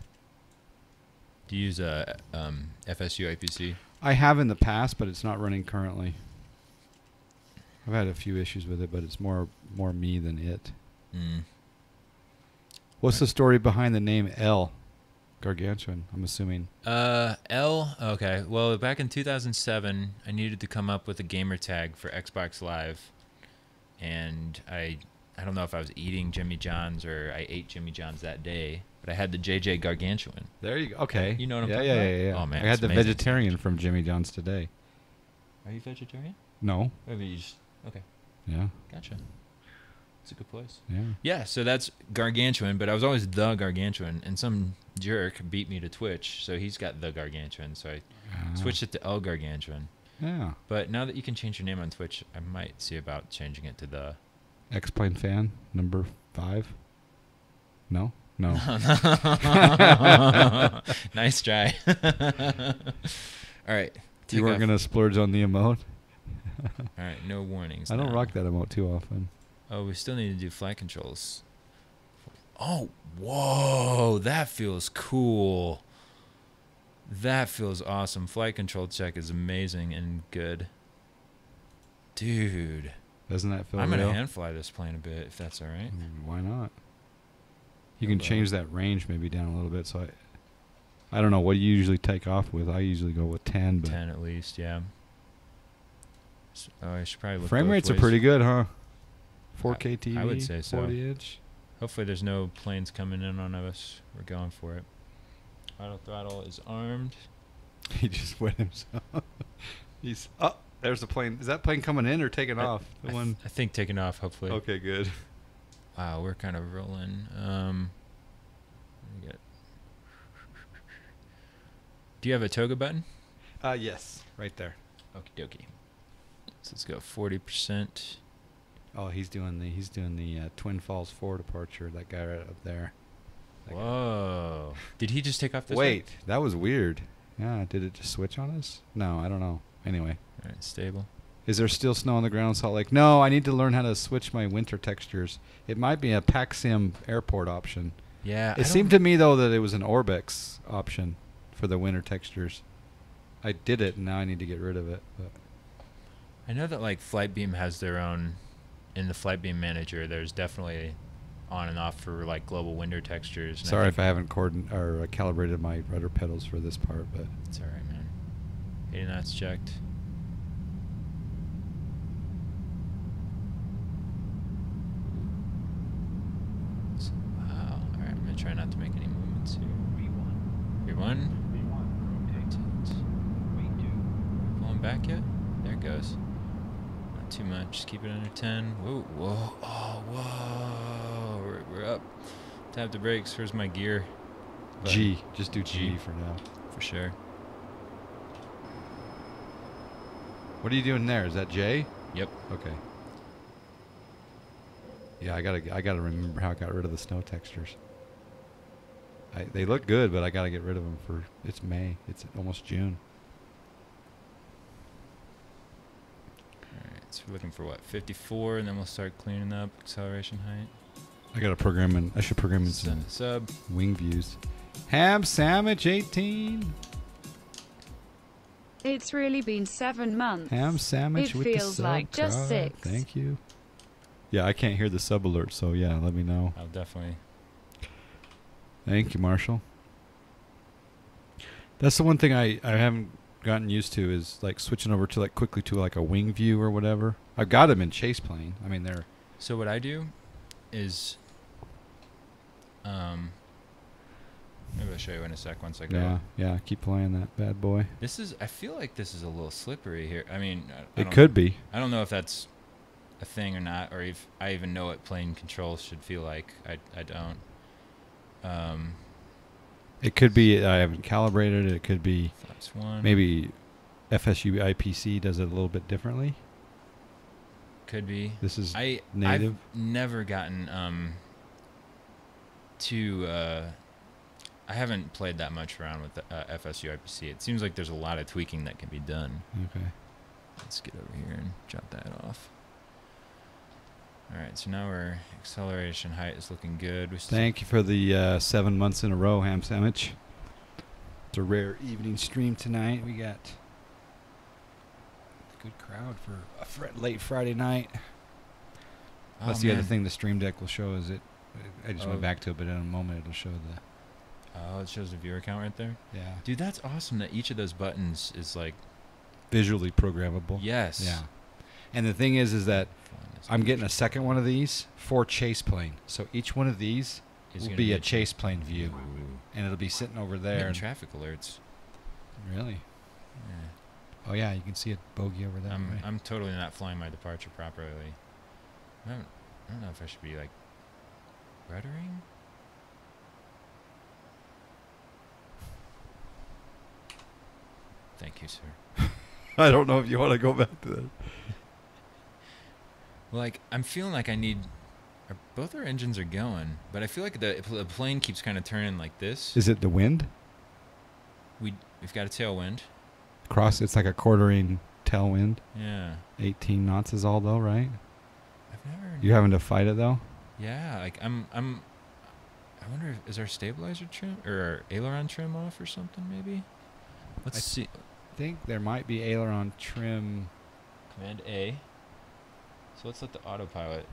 Do you use FSU IPC? I have in the past, but it's not running currently. I've had a few issues with it, but it's more me than it. Mm. What's the story behind the name L? Gargantuan, I'm assuming. L. Okay. Well, back in 2007, I needed to come up with a gamer tag for Xbox Live, and I don't know if I was eating Jimmy John's or I ate Jimmy John's that day, but I had the JJ Gargantuan. There you go. Okay. You know what I'm yeah, talking yeah, about? Yeah, yeah. Oh man, I had it's the amazing. vegetarian from Jimmy John's today. Are you vegetarian? No. Maybe you just okay. Yeah. Gotcha. It's a good place. Yeah. Yeah, so that's Gargantuan, but I was always the Gargantuan, and some jerk beat me to Twitch, so he's got the Gargantuan, so I switched it to El Gargantuan. Yeah. But now that you can change your name on Twitch, I might see about changing it to the... X-Plane fan, number 5? No? No. Nice try. All right. You weren't going to splurge on the emote? All right, no warnings. I don't now. rock that emote too often. Oh, we still need to do flight controls. Oh, whoa, that feels cool. That feels awesome. Flight control check is amazing and good. Dude. Doesn't that feel I'm real? going to hand fly this plane a bit, if that's all right. Why not? You can change that range maybe down a little bit. So I don't know. What do you usually take off with? I usually go with 10. But 10 at least, yeah. Oh, I should probably look frame both rates are ways. pretty good, huh? 4K TV, I would say so. 40-inch. Hopefully there's no planes coming in on us. We're going for it. Auto throttle is armed. He just wet himself. He's there's the plane. Is that plane coming in or taking off? The one. I think taking off, hopefully. Okay, good. Wow, we're kind of rolling. Do you have a toga button? Yes, right there. Okie dokie. So let's go 40%. Oh, he's doing the Twin Falls 4 departure. That guy right up there. That guy. Whoa! Did he just take off this way? Wait, that was weird. Yeah, did it just switch on us? No, I don't know. Anyway. All right, stable. Is there still snow on the ground in Salt Lake? No, I need to learn how to switch my winter textures. It might be a PAC-SIM airport option. Yeah. It seemed to me, though, that it was an Orbex option for the winter textures. I did it, and now I need to get rid of it. But I know that like Flightbeam has their own. In the Flightbeam manager, there's definitely on and off for like global window textures. Sorry if I haven't calibrated my rudder pedals for this part, but it's all right, man. 80 knots checked. Wow. All right, I'm gonna try not to make any movements here. V1. Pulling back yet? There it goes. Not too much. Just keep it under 10. Whoa, whoa, oh, whoa. We're up. Tap the brakes. Where's my gear? G. Just do G for now. For sure. What are you doing there? Is that J? Yep. Okay. Yeah, I gotta remember how I got rid of the snow textures. They look good, but I gotta get rid of them for. It's May. It's almost June. All right. So we're looking for what? 54, and then we'll start cleaning up acceleration height. I gotta program in. I should program in some Sub. wing views. Ham sandwich 18. It's really been 7 months. Ham sandwich It with feels the sub like just card. 6. Thank you. Yeah, I can't hear the sub alert, so yeah, let me know. I'll definitely. Thank you, Marshall. That's the one thing I haven't gotten used to is like switching over to like quickly to like a wing view or whatever. I've got them in chase plane. I mean, they're. So what I do is, maybe I'll show you in a sec once I go. Yeah. Keep playing that bad boy. I feel like this is a little slippery here. I mean, It could be. I don't know if that's a thing or not, or if I even know what plane controls should feel like. I don't. It could be I haven't calibrated it. It could be Flaps 1. maybe FSU IPC does it a little bit differently. Could be. This is I've native. never gotten I haven't played that much around with the, FSU IPC. It seems like there's a lot of tweaking that can be done. Okay. Let's get over here and drop that off. All right, so now our acceleration height is looking good. Thank you for the 7 months in a row, Ham Sandwich. It's a rare evening stream tonight. We got a good crowd for a late Friday night. That's the other thing the Stream Deck will show is it. I just went back to it, but in a moment it'll show the. Oh, it shows the viewer count right there? Yeah. Dude, that's awesome that each of those buttons is like... Visually programmable. Yes. Yeah. And the thing is that I'm getting a second one of these for chase plane. So each one of these will be a chase plane view. Ooh. And it'll be sitting over there. And traffic alerts. Really? Yeah. Oh, yeah, you can see a bogey over there. Right? I'm totally not flying my departure properly. I don't know if I should be, like, ruddering? Thank you, sir. I don't know if you want to go back to that. Like, I'm feeling like I need... both our engines are going, but I feel like the plane keeps kind of turning like this. Is it the wind? We've got a tailwind. It's like a quartering tailwind. Yeah. 18 knots is all though, right? I've never... You having to fight it though? Yeah, like I wonder if, is our stabilizer trim or our aileron trim off or something maybe? Let's see. I think there might be aileron trim. Command A. So let's let the autopilot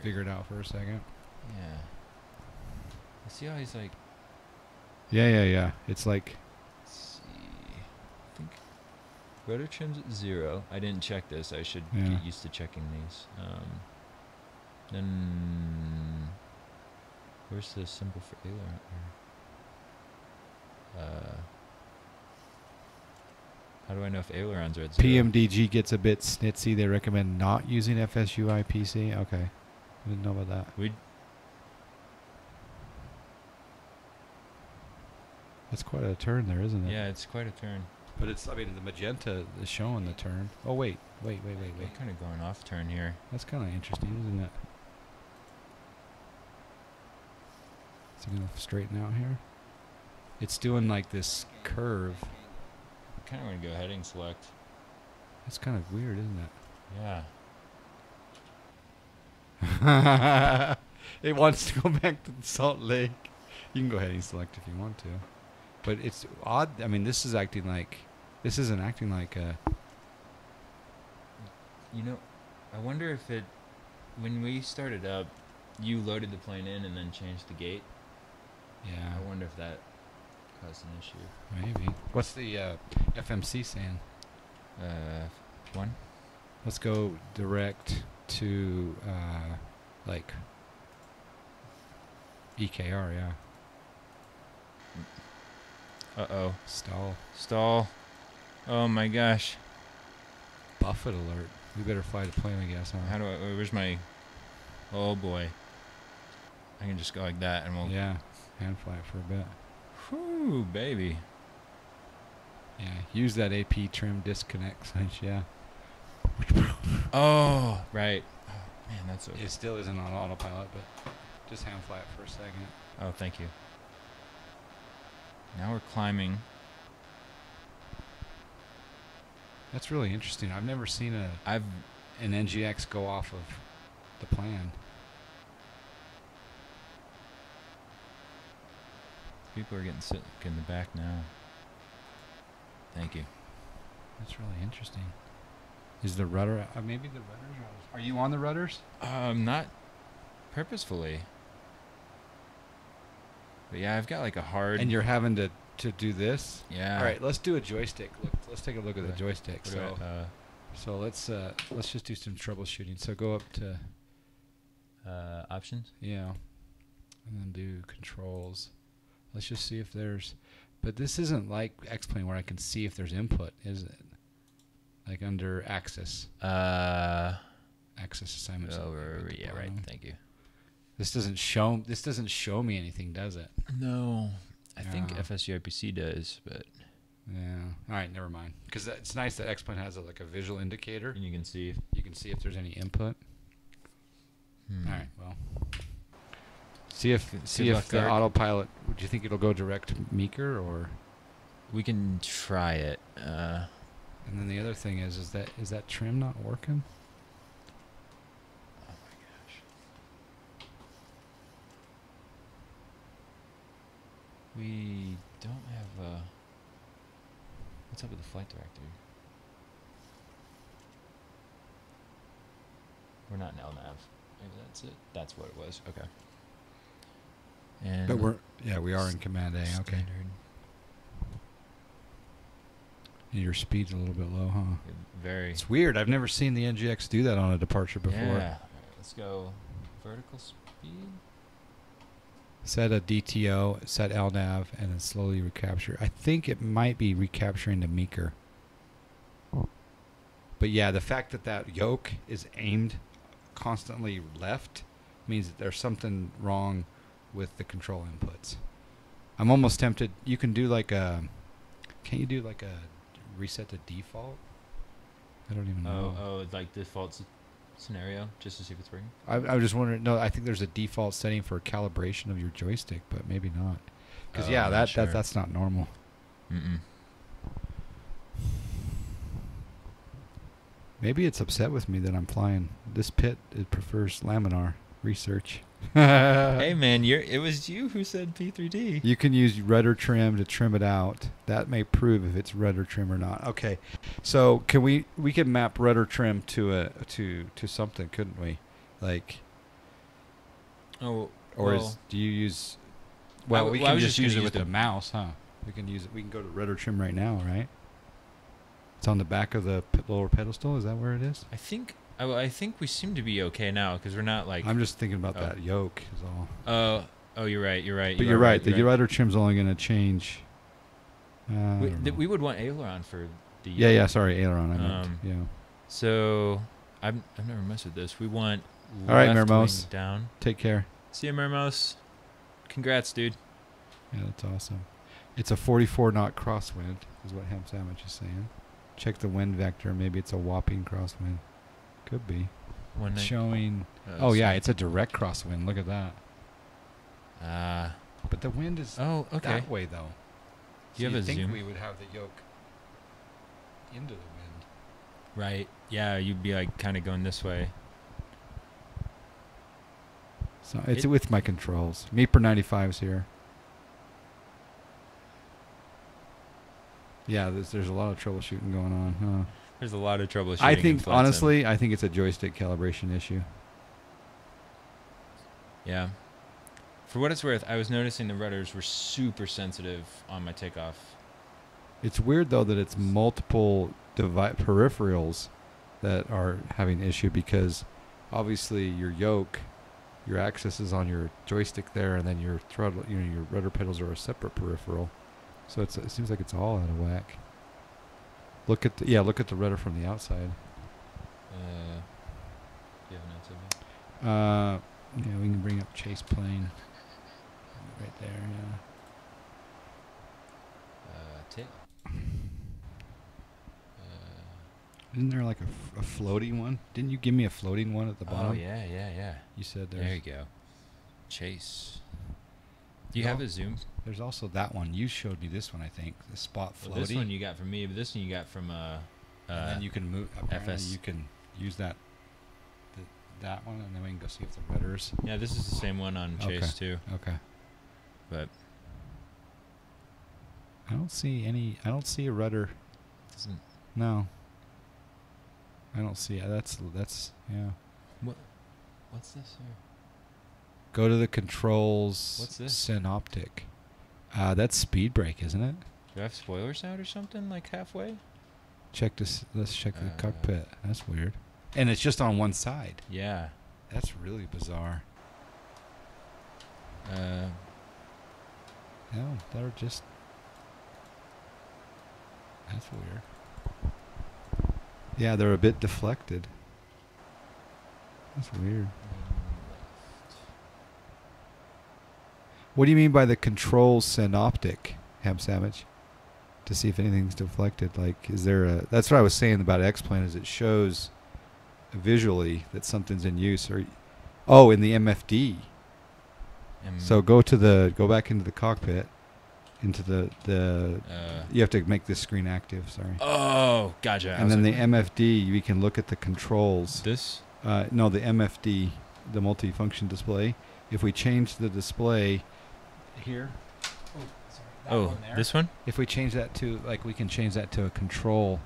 Figure it out for a second. Yeah. Let's see how he's like. Yeah. It's like. Let's see. I think rotor trim's at 0. I didn't check this. I should get used to checking these. Then where's the symbol for aileron? How do I know if ailerons are at 0? PMDG gets a bit snitsy. They recommend not using FSU IPC. Okay. I didn't know about that. That's quite a turn there, isn't it? Yeah, it's quite a turn. But it's, I mean, the magenta is showing the turn. Oh, wait. We're kind of going off turn here. That's kind of interesting, isn't it? Is it going to straighten out here? It's doing like this curve. I kind of want to go heading select. That's kind of weird, isn't it? Yeah. It wants to go back to the Salt Lake. You can go heading select if you want to. But it's odd. I mean, this isn't acting like a... You know, I wonder if it... When we started up, you loaded the plane in and then changed the gate. Yeah. I wonder if that caused an issue. Maybe. What's the FMC saying? 1. Let's go direct to, like, EKR, yeah. Uh-oh. Stall. Oh my gosh. Buffet alert. We better fly the plane, I guess, huh? Where's my... Oh boy. I'm can just go like that and we'll... Yeah, hand fly it for a bit. Whew, baby. Yeah, use that AP trim disconnect switch, yeah. Oh, right. Oh, man, that's so... It still isn't on autopilot, but just hand fly it for a second. Oh, thank you. Now we're climbing. That's really interesting. I've never seen an NGX go off of the plan. People are getting sick in the back now. Thank you. That's really interesting. Is the rudder... maybe the rudders are you on the rudders? Not purposefully. But yeah, I've got like a hard... And you're having to do this? Yeah. All right, let's do a joystick. Let's take a look at the joystick. So let's just do some troubleshooting. So go up to... options? Yeah. And then do controls. Let's just see if there's... But this isn't like X-Plane where I can see if there's input, is it? Like under Axis. Axis assignments. Yeah, right. Thank you. This doesn't show me anything, does it? No. I think FSUIPC does, but... Yeah. All right, never mind. Because it's nice that X-Plane has like a visual indicator. And you can see... You can see if there's any input. All right, well... See if the autopilot. Would you think it'll go direct Meeker or? We can try it. And then the other thing is that trim not working? Oh my gosh. We don't have what's up with the flight director? We're not in LNAV. Maybe that's it. That's what it was. Okay. And But we are in Command A. Standard. Okay. Your speed's a little bit low, huh? Very. It's weird. I've never seen the NGX do that on a departure before. Yeah. All right, let's go vertical speed. Set a DTO, set LNAV, and then slowly recapture. I think it might be recapturing the Meeker. But yeah, the fact that yoke is aimed constantly left means that there's something wrong with the control inputs. I'm almost tempted. You can do like a... Can't you do like a reset to default? I don't even know. Oh, like default scenario, just to see if it's working? I was just wondering. No, I think there's a default setting for calibration of your joystick, but maybe not. Because yeah, that's not normal. Mm-mm. Maybe it's upset with me that I'm flying. This pit, it prefers laminar research. Hey man, it was you who said P3D. You can use rudder trim to trim it out. That may prove if it's rudder trim or not. Okay, so can we can map rudder trim to something, couldn't we? Like, do you use? Well, we can just use it with the mouse, huh? We can use it. We can go to rudder trim right now, right? It's on the back of the lower pedestal. Is that where it is? I think we seem to be okay now because we're not like. I'm just thinking about that yoke is all. Oh, you're right. But you're right. The rudder trim's only going to change. We would want aileron for the. Yeah. Sorry, aileron. I meant. Yeah. So I've never messed with this. We want. All right, left Mermos. wing down. Take care. See you, Mermos. Congrats, dude. Yeah, that's awesome. It's a 44 knot crosswind, is what Ham Sandwich is saying. Check the wind vector. Maybe it's a whopping crosswind. Could be. Showing. Oh yeah, it's a direct crosswind. Look at that. But the wind is that way though. Do you have a zoom? Think we would have the yoke into the wind. Right. Yeah, you'd be like kind of going this way. So it's with my controls. Meeper 95's here. Yeah, there's a lot of troubleshooting going on, huh? There's a lot of troubleshooting. I think, honestly, I think it's a joystick calibration issue. Yeah. For what it's worth, I was noticing the rudders were super sensitive on my takeoff. It's weird, though, that it's multiple peripherals that are having issue because, obviously, your yoke, your axis is on your joystick there, and then your throttle, your rudder pedals are a separate peripheral. So it seems like it's all out of whack. Look at the rudder from the outside. You have an outside view? Yeah, we can bring up chase plane. Right there, yeah. Tail. Isn't there like a floating one? Didn't you give me a floating one at the bottom? Oh, yeah. You said There you go. Chase. Do you No. have a zoom? There's also that one. You showed me this one, I think. The spot floaty. Well, this one you got from me, but this one you got from and then you can move. Apparently FS. you can use that one, and then we can go see if the rudder's. Yeah, this is the same one on Chase too. Okay. But I don't see a rudder. doesn't. No. I don't see it. That's yeah. What's this here? Go to the controls. What's this? Synoptic. That's speed brake, isn't it? Do I have spoilers out or something like halfway? Check this. Let's check the cockpit. That's weird. And it's just on one side. Yeah. That's really bizarre. No, they're just. That's weird. Yeah, they're a bit deflected. That's weird. What do you mean by the control synoptic, Ham Sandwich? To see if anything's deflected. Like, is there a... That's what I was saying about X-Plane, is it shows visually that something's in use. Or, oh, in the MFD. So go back into the cockpit, into the you have to make this screen active, sorry. Oh, gotcha. And then the MFD, we can look at the controls. This? No, the MFD, the multifunction display. If we change the display here. Oh, sorry. That one there. This one? If we change that to, like, we can change that to a control.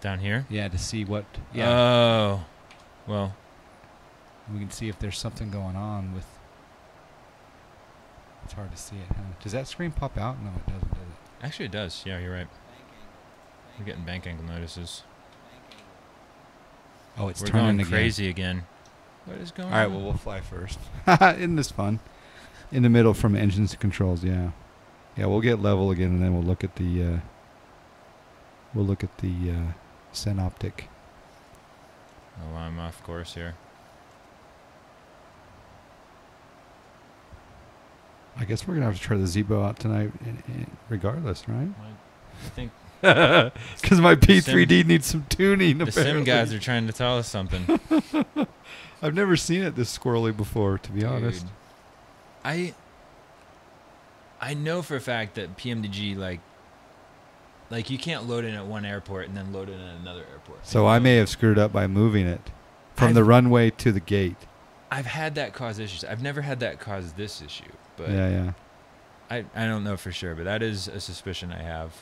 Down here? Yeah, to see what. Yeah. Oh. Well. We can see if there's something going on with. It's hard to see it, huh? Does that screen pop out? No, it doesn't, does it? Actually, it does. Yeah, you're right. We're getting bank angle notices. Oh, it's We're turning going again. crazy again. What is going on? All right, well, we'll fly first. Isn't this fun? In the middle from engines to controls, yeah. Yeah, we'll get level again, and then we'll look at the synoptic. Oh, I'm off course here. I guess we're gonna have to try the Zebo out tonight, regardless, right? I think Because my P3D needs some tuning. the sim guys are trying to tell us something. I've never seen it this squirrely before, to be honest. I know for a fact that PMDG like you can't load in at one airport and then load in at another airport. So I may have screwed up by moving it from the runway to the gate. I've had that cause issues. I've never had that cause this issue, but Yeah. I don't know for sure, but that is a suspicion I have.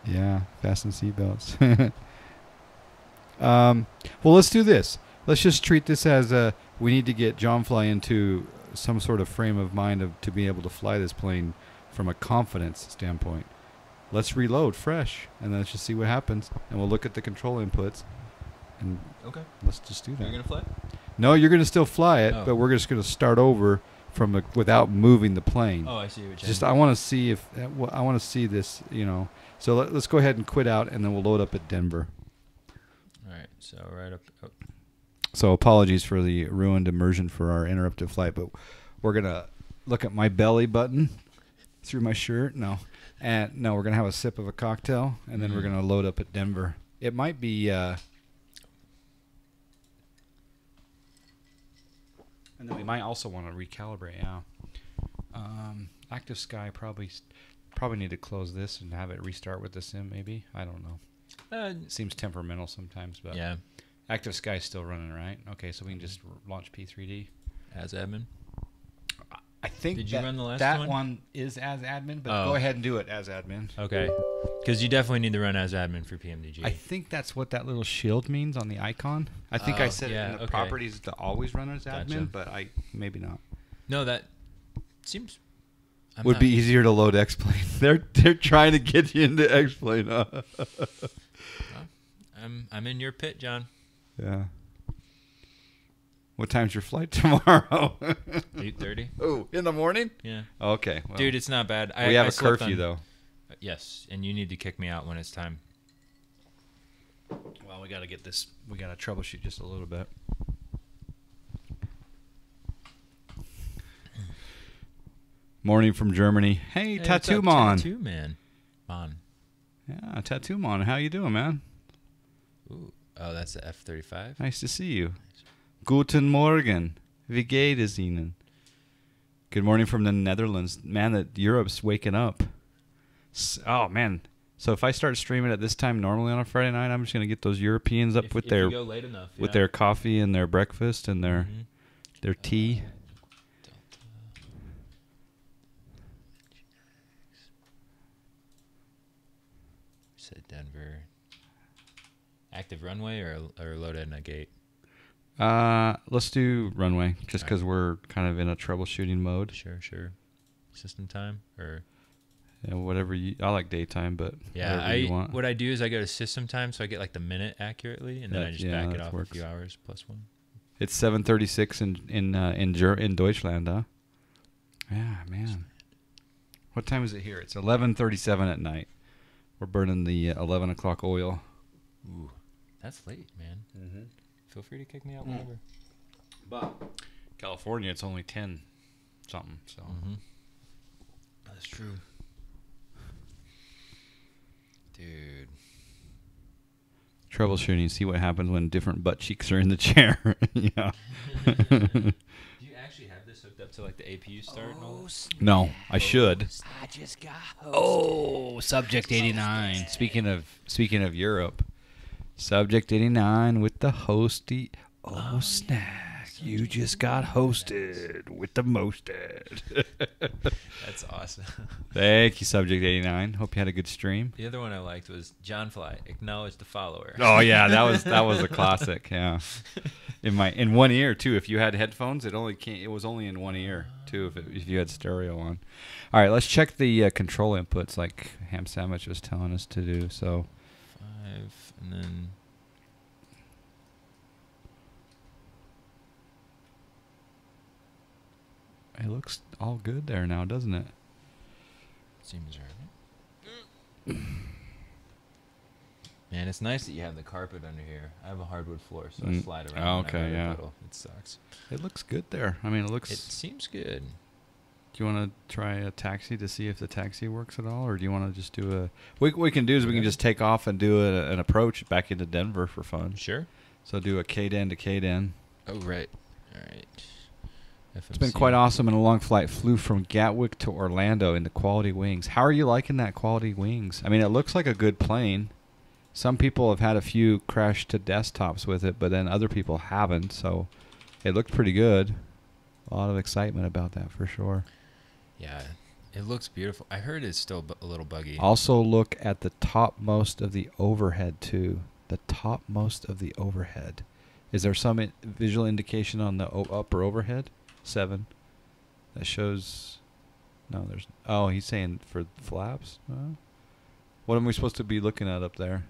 Yeah, fasten seatbelts. Well, let's do this. Let's just treat this as we need to get JonFly into some sort of frame of mind to be able to fly this plane from a confidence standpoint. Let's reload fresh, and then let's just see what happens. And we'll look at the control inputs. And Okay. let's just do that. You're gonna fly? No, you're going to still fly it, Oh. but we're just going to start over from without moving the plane. Oh, I see what you're Just saying. I want to see if I want to see this, So let's go ahead and quit out, and then we'll load up at Denver. All right, so right up. Oh. So apologies for the ruined immersion for our interrupted flight, but we're gonna look at my belly button through my shirt. No, we're gonna have a sip of a cocktail, and then we're gonna load up at Denver. It might be. And then we might also want to recalibrate. Yeah. Active Sky probably need to close this and have it restart with the sim. Maybe, I don't know. It seems temperamental sometimes, but Yeah, Active Sky is still running, right? Okay, so we can just launch P3D. as admin. I think Did you run the last that one? one is as admin, but Oh. go ahead and do it as admin. Okay, because you definitely need to run as admin for PMDG. I think that's what that little shield means on the icon. I think I said yeah, in the okay. properties to always run as Gotcha. admin, but maybe not. No, that seems. Would be easier to load X-Plane. They're trying to get you into X-Plane. Huh? I'm in your pit, John. Yeah. What time's your flight tomorrow? 8:30. Oh, in the morning? Yeah, Okay. Well, dude, it's not bad. we have I a slept curfew, on- though. Yes, and you need to kick me out when it's time. Well, we got to get this. We got to troubleshoot just a little bit. Morning from Germany. Hey, Tattoo Mon. Tattoo Man. Mon. Yeah, Tattoo Mon. How you doing, man? Ooh. Oh, that's the F-35? Nice to see you. Guten Morgen. Wie geht es Ihnen? Good morning from the Netherlands. Man, that Europe's waking up. Oh, man. So if I start streaming at this time normally on a Friday night, I'm just going to get those Europeans up with their you go late enough, with their coffee and their breakfast and their tea. Said Denver. Active runway or loaded in a gate? Let's do runway just because we're kind of in a troubleshooting mode. Sure. System time or whatever you. I like daytime, but yeah, whatever you want. What I do is I go to system time, so I get like the minute accurately, and then I just back it off a few hours plus one. It's 7:36 in Deutschland, huh? Yeah, man. What time is it here? It's 11:37 at night. We're burning the 11 o'clock oil. Ooh, that's late, man. Mm-hmm. Feel free to kick me out whenever. But California, it's only 10 something. So that's true, dude. Troubleshooting. See what happens when different butt cheeks are in the chair. Yeah. Do you actually have this hooked up to like the APU start? And all that? No, I should. I just got hosted. Oh, Subject 89. Speaking of Europe, Subject 89 with the hosty. Oh, snap. You just got hosted with the mosted. That's awesome. Thank you, Subject 89. Hope you had a good stream. The other one I liked was JonFly. Acknowledge the follower. Oh yeah, that was a classic. Yeah, in one ear too. If you had headphones, it was only in one ear too. If you had stereo on. All right, let's check the control inputs like Ham Sandwich was telling us to do. So 5 and then. It looks all good there now, doesn't it? Seems right. Man, it's nice that you have the carpet under here. I have a hardwood floor, so I slide around. Oh, okay, yeah. It sucks. It looks good there. I mean, It seems good. Do you want to try a taxi to see if the taxi works at all, or do you want to just do a? What we can do is we can just take off and do an approach back into Denver for fun. Sure. So do a KDEN to KDEN. Oh right. All right. It's been quite awesome and a long flight. Flew from Gatwick to Orlando in the Quality Wings. How are you liking that Quality Wings? I mean, it looks like a good plane. Some people have had a few crash to desktops with it, but then other people haven't. So it looked pretty good. A lot of excitement about that for sure. Yeah, it looks beautiful. I heard it's still a little buggy. Also look at the topmost of the overhead too. The topmost of the overhead. Is there some visual indication on the upper overhead? 7. That shows. No, there's. Oh, he's saying for flaps. What am we supposed to be looking at up there?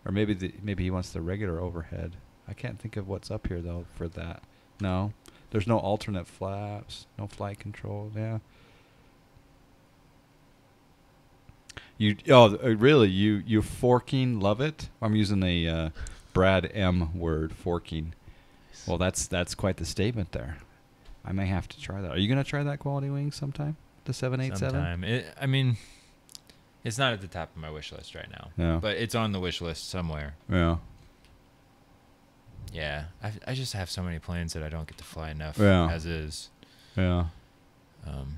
Or maybe he wants the regular overhead. I can't think of what's up here though for that. No, there's no alternate flaps. No flight control. Yeah. Really? You forking love it? I'm using a Brad M word, forking. Well, that's quite the statement there. I may have to try that. Are you going to try that Quality Wing sometime? The 787? Sometime. I mean, it's not at the top of my wish list right now. Yeah. But it's on the wish list somewhere. Yeah. Yeah. I just have so many planes that I don't get to fly enough as is. Yeah.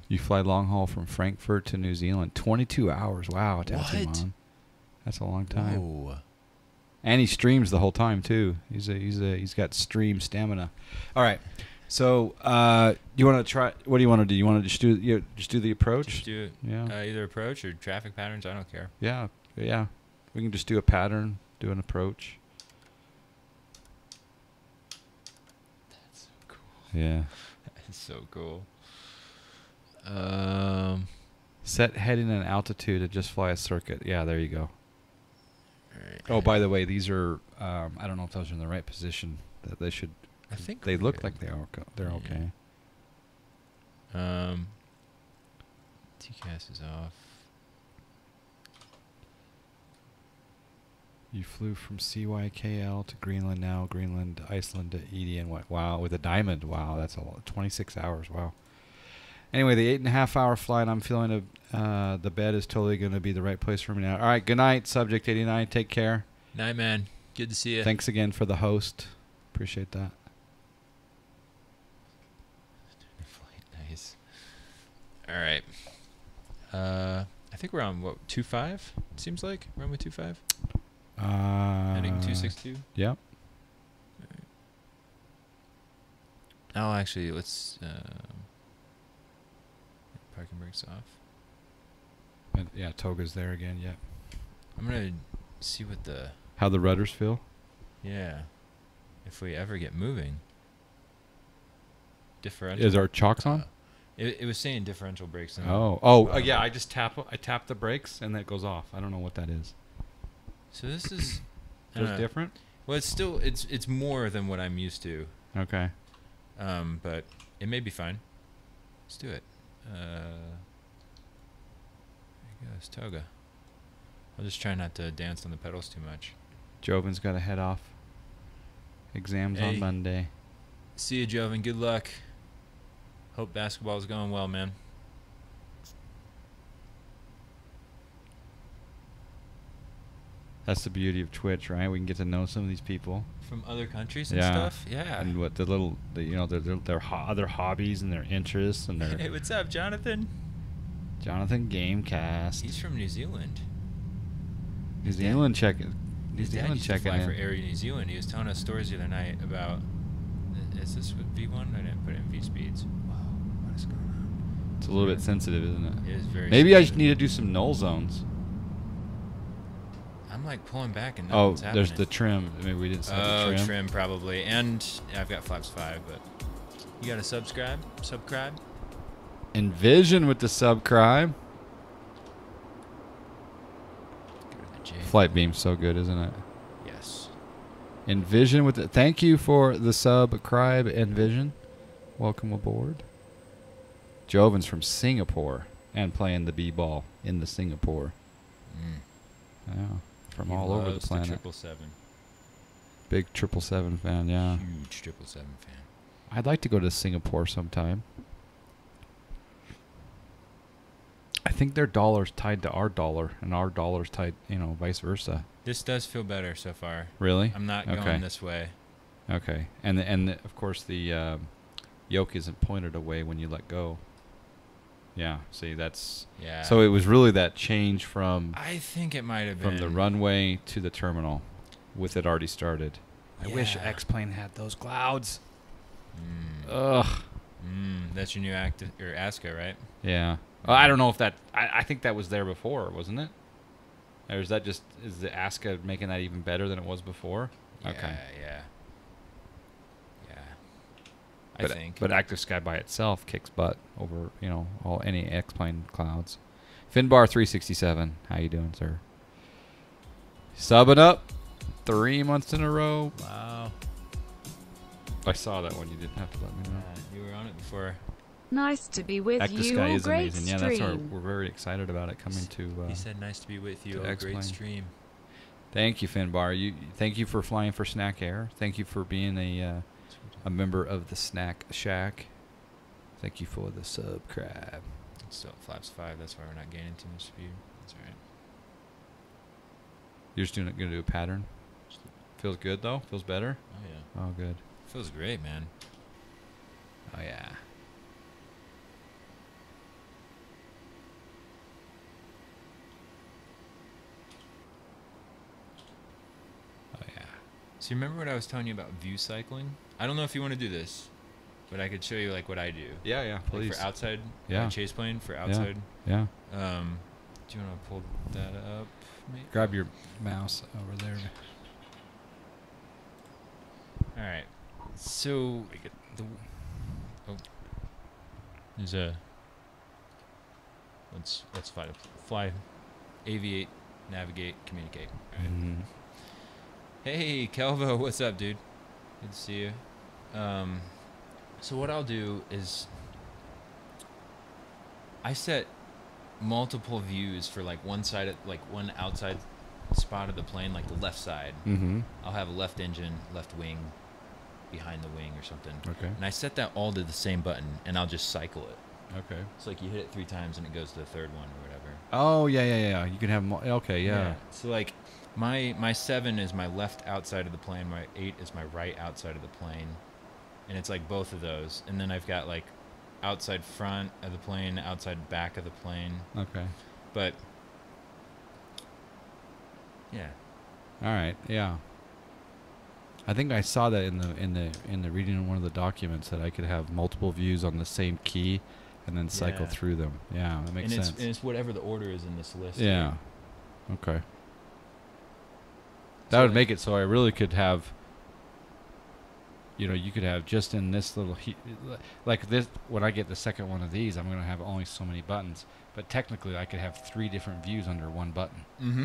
You fly long haul from Frankfurt to New Zealand. 22 hours. Wow. What? That's a long time. Whoa. And he streams the whole time too. He's got stream stamina. All right. So, you want to try? What do you want to do? You want to just do the approach? Just do either approach or traffic patterns. I don't care. Yeah. We can just do a pattern, do an approach. That's so cool. Yeah. That's so cool. Set heading and altitude and just fly a circuit. Yeah, there you go. Right. Oh, by the way, these are. I don't know if those are in the right position. That they should. I think they look like they are. They're okay. TCAS is off. You flew from CYKL to Greenland now, Greenland, Iceland to Edie, and what? Wow, with a diamond. Wow, that's a lot. 26 hours. Wow. Anyway, the 8.5 hour flight, I'm feeling the bed is totally going to be the right place for me now. All right, good night, Subject 89. Take care. Night, man. Good to see you. Thanks again for the host. Appreciate that. Nice. All right. I think we're on, what, 2.5? It seems like. We're on with 2.5? Heading 262? Yep. Oh, actually, let's... parking brakes off. And yeah, Toga's there again. Yep. I'm going to see what the... How the rudders feel? Yeah. If we ever get moving. Differential. Is our chocks on? It was saying differential brakes. Yeah. I just tap the brakes and that goes off. I don't know what that is. So this is. It's different. Well, it's still it's more than what I'm used to. Okay. But it may be fine. Let's do it. There goes Toga. I'll just try not to dance on the pedals too much. Joven's got to head off. Exams on Monday. See you, Joven. Good luck. Hope basketball's going well, man. That's the beauty of Twitch, right? We can get to know some of these people from other countries and stuff. Yeah. And what the little, their other hobbies and their interests and their. Hey, what's up, Jonathan? Jonathan Gamecast. He's from New Zealand. New Zealand checking. His dad used to fly for Air New Zealand. He was telling us stories the other night about. Is this with V1? I didn't put it in V speeds. Wow, what is going on? It's a little bit sensitive, isn't it? It is very. Maybe sensitive. I just need to do some null zones. I'm like pulling back and nothing's happening. There's the trim. Maybe we didn't set the trim. Oh, trim probably. And I've got flaps 5, but you got to subscribe. Envision with the subscribe. Flight beam's so good, isn't it? Yes. Envision with the. Thank you for the subscribe, Envision. Welcome aboard. Joven's from Singapore and playing the b-ball in the Singapore. Yeah. From all over the planet. 777. Big 777 fan, yeah. Huge 777 fan. I'd like to go to Singapore sometime. I think their dollar's tied to our dollar, and our dollar's tied, vice versa. This does feel better so far. Really? I'm not going this way. Okay. And of course, the yoke isn't pointed away when you let go. Yeah, see, that's... Yeah. So it was really that change from... I think it might have been... From the runway to the terminal, with it already started. I wish X-Plane had those clouds. Ugh. That's your new ASCA, right? Yeah. I don't know if that... I think that was there before, wasn't it? Or is that just... Is the ASCA making that even better than it was before? Yeah, okay. Yeah. But, I think. But Active Sky by itself kicks butt over, any X-Plane clouds. Finbar 367. How you doing, sir? Subbing up 3 months in a row. Wow. I saw that one. You didn't have to let me know. You were on it before. Nice to be with Active you. Sky All is great amazing. Yeah, stream. we're very excited about it coming to. He said, "Nice to be with you. A great stream." Thank you, Finbar. Thank you for flying for Snack Air. Thank you for being a member of the Snack Shack. Thank you for the subscribe. It's still flaps 5. That's why we're not gaining too much speed. That's all right. You're just going to do a pattern. Feels good though. Feels better. Oh yeah. Oh good. Feels great, man. Oh yeah. So you remember what I was telling you about view cycling? I don't know if you want to do this, but I could show you like what I do. Yeah, please. Like for outside, yeah. chase plane for outside. Yeah. Do you want to pull that up? Maybe? Grab your mouse over there. All right. So there's a let's fly, aviate, navigate, communicate. All right. Mm-hmm. Hey, Kelvo, what's up, dude? Good to see you. So what I'll do is I set multiple views for like one outside spot of the plane, like the left side. Mm-hmm. I'll have a left engine, left wing, behind the wing or something. Okay. And I set that all to the same button, and I'll just cycle it. Okay. It's like you hit it 3 times, and it goes to the third one or whatever. Oh, yeah. You can have okay, yeah. So, like, my 7 is my left outside of the plane. My 8 is my right outside of the plane. And it's, like, both of those. And then I've got, like, outside front of the plane, outside back of the plane. Okay. But, yeah. All right, yeah. I think I saw that in the reading of one of the documents that I could have multiple views on the same key and then cycle through them. Yeah, that makes sense. And it's whatever the order is in this list. Yeah. Okay. That So would make it so I really could have, you could have just in this little, like this, when I get the second one of these, I'm going to have only so many buttons. But technically, I could have 3 different views under one button. Mm-hmm.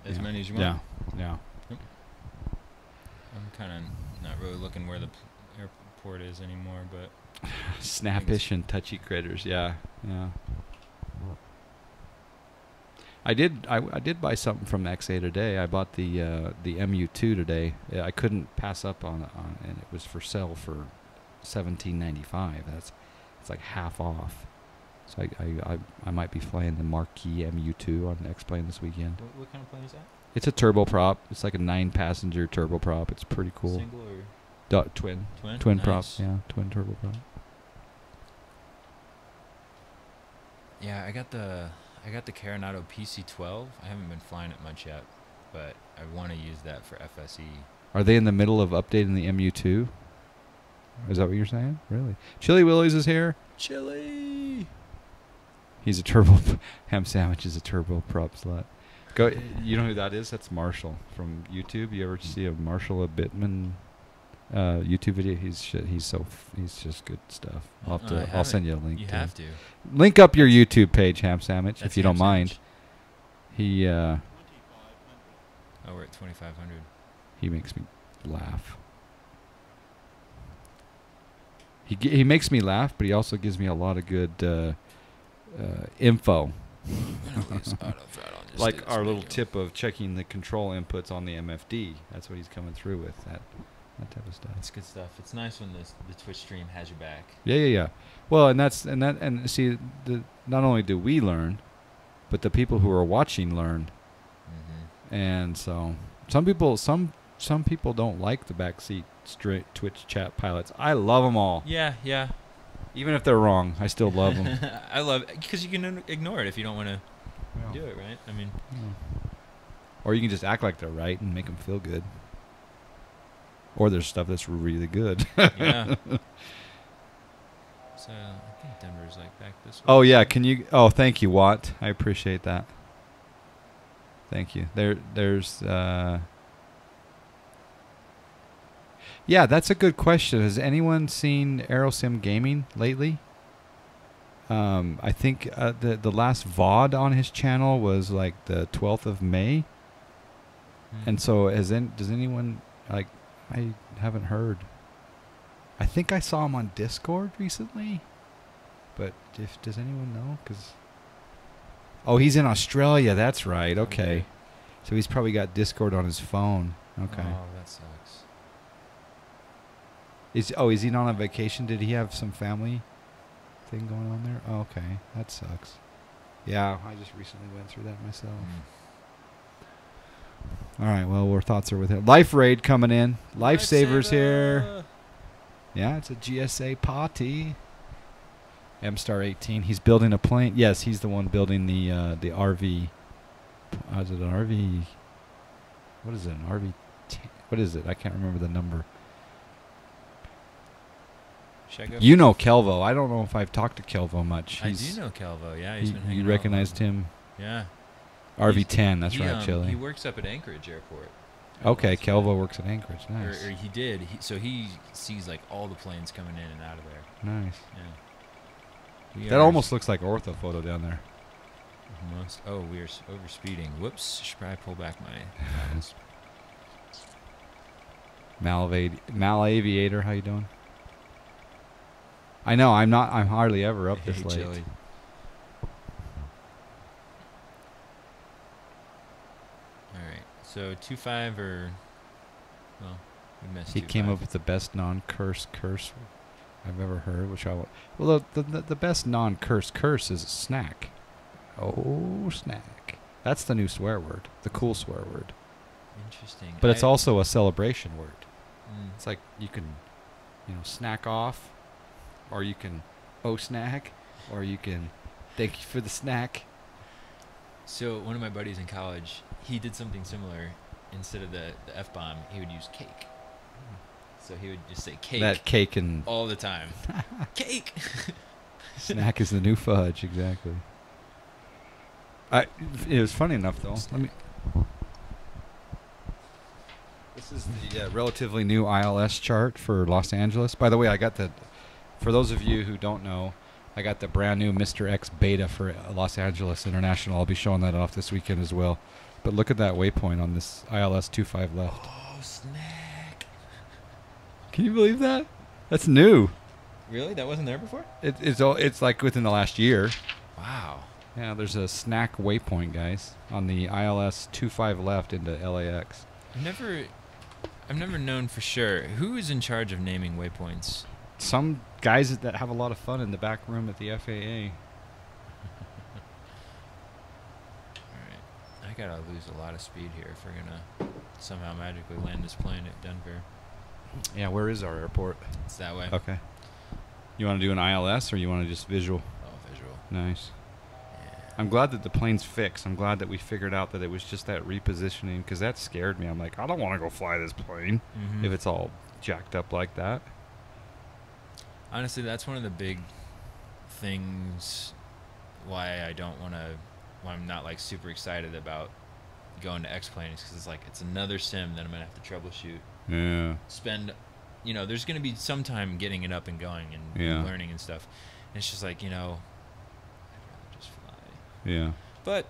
As many as you want. Yeah. I'm kind of not really looking where the airport is anymore, but Snappish and touchy critters. Yeah. I did buy something from XA today. I bought the MU2 today. I couldn't pass up on and it was for sale for $17.95. It's like half off. So I might be flying the Marquee MU2 on X-Plane this weekend. what kind of plane is that? It's a turboprop. It's like a 9-passenger turboprop. It's pretty cool. Single or Twin nice. prop. Yeah, twin turboprop. Yeah, I got the Carenado PC-12. I haven't been flying it much yet, but I want to use that for FSE. Are they in the middle of updating the MU2? Is that what you're saying? Really? Chili Willies is here. Chili. He's a turbo. Ham Sandwich is a turboprop slut. Go. You know who that is? That's Marshall from YouTube. You ever see a Marshall Bittman YouTube video? He's just good stuff. I'll send you a link. You have to link up your YouTube page, Ham Sandwich, That's if you don't mind. He Oh, we're at 2,500. He makes me laugh. He makes me laugh, but he also gives me a lot of good info. Like our little tip of checking the control inputs on the MFD. That's what he's coming through with. That type of stuff. It's good stuff. It's nice when the Twitch stream has your back. Yeah. Well, and see, not only do we learn, but the people who are watching learn. Mm-hmm. And so some people don't like the backseat straight Twitch chat pilots. I love them all. Yeah. Even if they're wrong, I still love them. I love it because you can ignore it if you don't want to do it, right? I mean, or you can just act like they're right and make them feel good. Or there's stuff that's really good. yeah. So I think Denver's like back this way. Oh yeah, can you? Oh, thank you, Watt. I appreciate that. Thank you. There's. Yeah, that's a good question. Has anyone seen Aerosim Gaming lately? I think the last VOD on his channel was like the 12th of May. And so does anyone, like, I haven't heard. I think I saw him on Discord recently. But does anyone know? Oh, he's in Australia. That's right. Okay. So he's probably got Discord on his phone. Okay. Oh, that sucks. Is he not on vacation? Did he have some family thing going on there? Oh, okay. That sucks. Yeah, I just recently went through that myself. All right, well, our thoughts are with him. Life Raid coming in. Lifesavers here. Yeah, it's a GSA party. M-Star 18. He's building a plane. Yes, he's the one building the RV. Is it an RV? What is it? An RV? What is it? I can't remember the number. You know Kelvo. I don't know if I've talked to Kelvo much. I do know Kelvo. Yeah, he's been hanging out. You recognized him? Yeah. RV10. That's right, Chili. He works up at Anchorage Airport. Okay, Kelvo works at Anchorage. Nice. Or he did. So he sees like all the planes coming in and out of there. Nice. Yeah. That almost looks like orthophoto down there. Almost. Oh, we are over speeding. Whoops! Should probably pull back my. Malaviator, how you doing? I know. I'm hardly ever up this late. Chili. All So 2.5 or well, we missed. He came up with the best non-curse curse I've ever heard, which well, the best non-curse curse is snack. Oh, snack. That's the new swear word, the cool swear word. Interesting. But it's also a celebration word. Mm. It's like you can, snack off, or you can snack, or you can thank you for the snack. So one of my buddies in college, he did something similar. Instead of the F-bomb, he would use cake. So he would just say cake. That cake and all the time. Cake. snack is the new fudge, exactly. It was funny enough though. This is the relatively new ILS chart for Los Angeles. By the way, for those of you who don't know, I got the brand new Mr. X beta for Los Angeles International. I'll be showing that off this weekend as well. But look at that waypoint on this ILS 25 left. Oh, snack. Can you believe that? That's new. Really? That wasn't there before? It's like within the last year. Wow. Yeah, there's a snack waypoint, guys, on the ILS 25 left into LAX. I've never known for sure who is in charge of naming waypoints. Some guys that have a lot of fun in the back room at the FAA. I gotta lose a lot of speed here if we're gonna somehow magically land this plane at Denver. Yeah, where is our airport? It's that way. Okay. You want to do an ILS or you want to just visual? Oh, visual. Nice. Yeah. I'm glad that the plane's fixed. I'm glad that we figured out that it was just that repositioning, because that scared me. I'm like, I don't want to go fly this plane if it's all jacked up like that. Honestly, that's one of the big things why I don't want to. Why I'm not like super excited about going to X-Plane is because it's like it's another sim that I'm gonna have to troubleshoot. Yeah. Spend, there's gonna be some time getting it up and going and learning and stuff. And it's just like I'd rather just fly. Yeah. But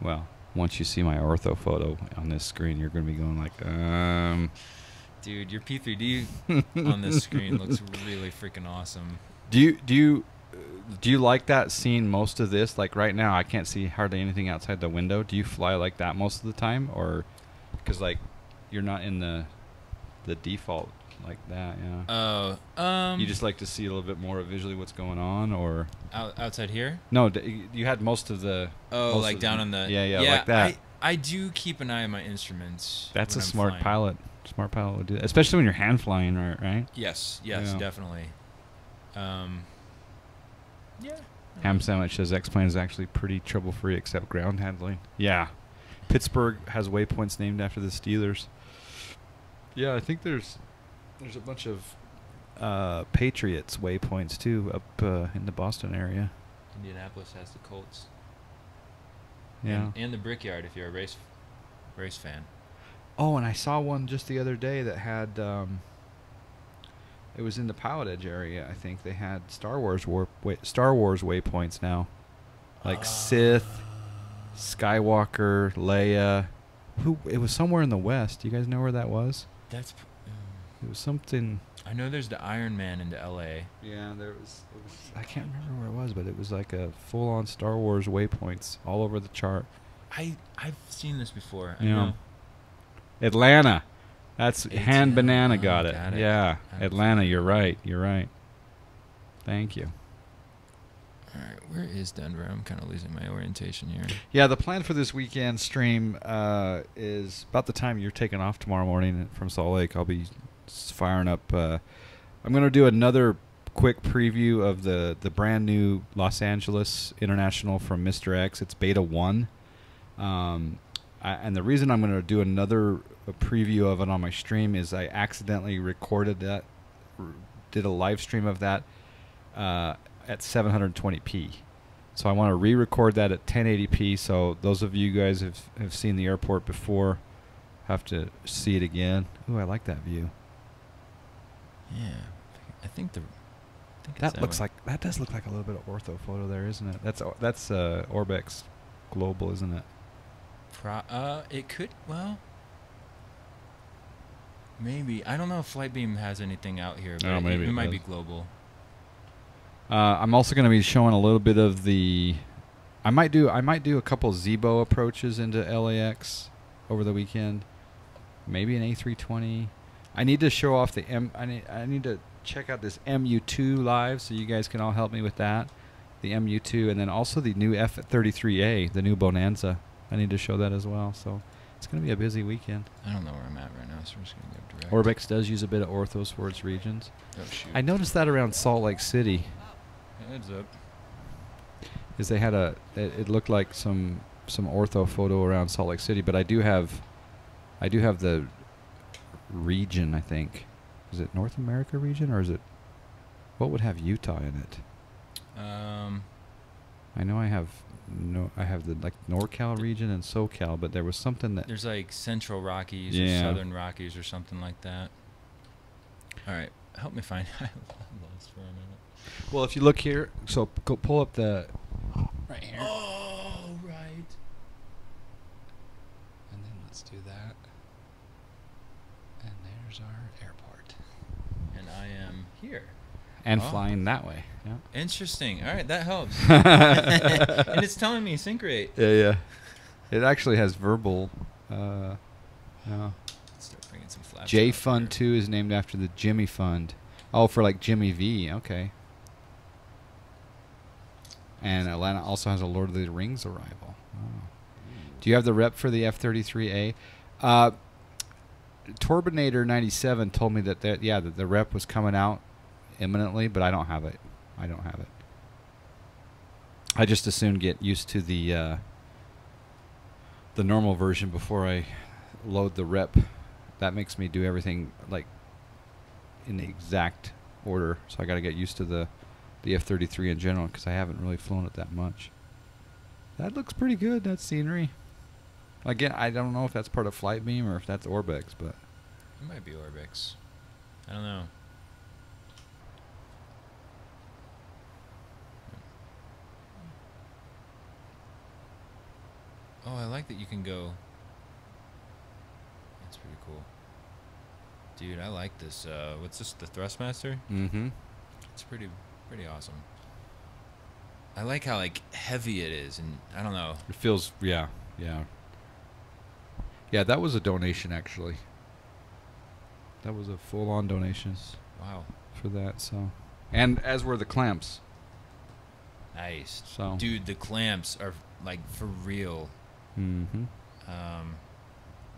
well, once you see my ortho photo on this screen, you're gonna be going like, dude, your P3D on this screen looks really freaking awesome. Do you like that seeing most of this? Like right now, I can't see hardly anything outside the window. Do you fly like that most of the time, or because like you're not in the default like that? Yeah. Oh. You just like to see a little bit more visually what's going on, or outside here? No, you had most of the. Oh, like down on the. Yeah, like that. I do keep an eye on my instruments. That's a when I'm smart flying. pilot. Smart pilot would do that, especially when you're hand flying, right? Yes, Yeah. definitely. Yeah. Ham Sandwich says X-Plane is actually pretty trouble-free except ground handling. Yeah. Pittsburgh has waypoints named after the Steelers. Yeah, I think there's a bunch of Patriots waypoints too up in the Boston area. Indianapolis has the Colts. Yeah. And the Brickyard if you're a race fan. Oh, and I saw one just the other day that had it was in the Pilot Edge area. I think they had Star Wars waypoints now, like Sith, Skywalker, Leia. It was somewhere in the West. Do you guys know where that was? It was something. I know there's the Iron Man into L.A. Yeah, it was. I can't remember where it was, but it was like a full-on Star Wars waypoints all over the chart. I've seen this before. I Yeah. know. Atlanta. That's Hand ATL. Banana got it. Got it. Yeah, Atlanta. You're right. Thank you. All right, where is Denver? I'm kind of losing my orientation here. Yeah, the plan for this weekend stream is about the time you're taking off tomorrow morning from Salt Lake. I'll be firing up. I'm going to do another quick preview of the brand new Los Angeles International from Mr. X. It's Beta 1. And the reason I'm going to do another preview of it on my stream is I accidentally recorded that, did a live stream of that at 720p. So I want to re-record that at 1080p. So those of you guys have seen the airport before have to see it again. Ooh, I like that view. Yeah, I think that does look like a little bit of ortho photo there, isn't it? That's Orbex Global, isn't it? It could. Well, maybe. I don't know if Flightbeam has anything out here, but maybe it might be global. I'm also going to be showing a little bit of the I might do a couple Zebo approaches into LAX over the weekend. Maybe an A320. I need to show off the I need to check out this MU2 live, so you guys can all help me with that. The MU2, and then also the new F33A, the new Bonanza. I need to show that as well. So it's going to be a busy weekend. I don't know where I'm at right now, so we're just going to go direct. Orbex does use a bit of orthos for its regions. Oh, shoot. I noticed that around Salt Lake City. Heads up. Is they had it looked like some ortho photo around Salt Lake City, but I do have the region, I think. Is it North America region, or is it, what would have Utah in it? I know I have the like NorCal region and SoCal, but there was something that there's like Central Rockies or Southern Rockies or something like that. All right, help me find. I lost for a minute. Well, if you look here, so go pull up the right here. Oh, right. And then let's do that. And there's our airport. And I am here. And flying that way. Yeah. Interesting. All right, that helps. And it's telling me sync rate. Yeah. It actually has verbal. Let's start bringing some flaps. J Fund 2 is named after the Jimmy Fund. Oh, for like Jimmy V. Okay. And Atlanta also has a Lord of the Rings arrival. Oh. Do you have the rep for the F-33A? Turbinator 97 told me that the rep was coming out imminently, but I don't have it. I just as soon get used to the normal version before I load the rep. That makes me do everything like in the exact order. So I got to get used to the F-33 in general, because I haven't really flown it that much. That looks pretty good, that scenery. Again, I don't know if that's part of Flight Beam or if that's Orbex, but it might be Orbex. I don't know. Oh, I like that you can go. That's pretty cool. Dude, I like this. What's this? The Thrustmaster? Mm-hmm. It's pretty awesome. I like how like heavy it is, and I don't know. It feels, yeah. Yeah, that was a donation, actually. That was a full-on donation. Wow. For that, so. And as were the clamps. Nice. So. Dude, the clamps are like for real. Mm-hmm.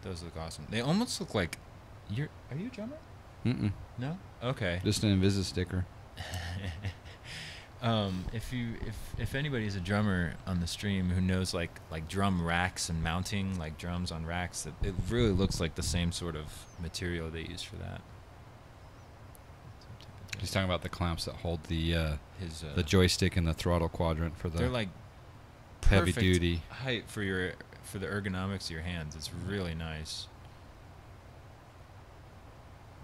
Those look awesome. They almost look like are you a drummer? Mm-mm. No? Okay. Just an Invisi sticker. If anybody's a drummer on the stream who knows like drum racks and mounting like drums on racks, it really looks like the same sort of material they use for that. He's talking about the clamps that hold the joystick and the throttle quadrant for the. They're like heavy duty height for the ergonomics of your hands. It's really nice.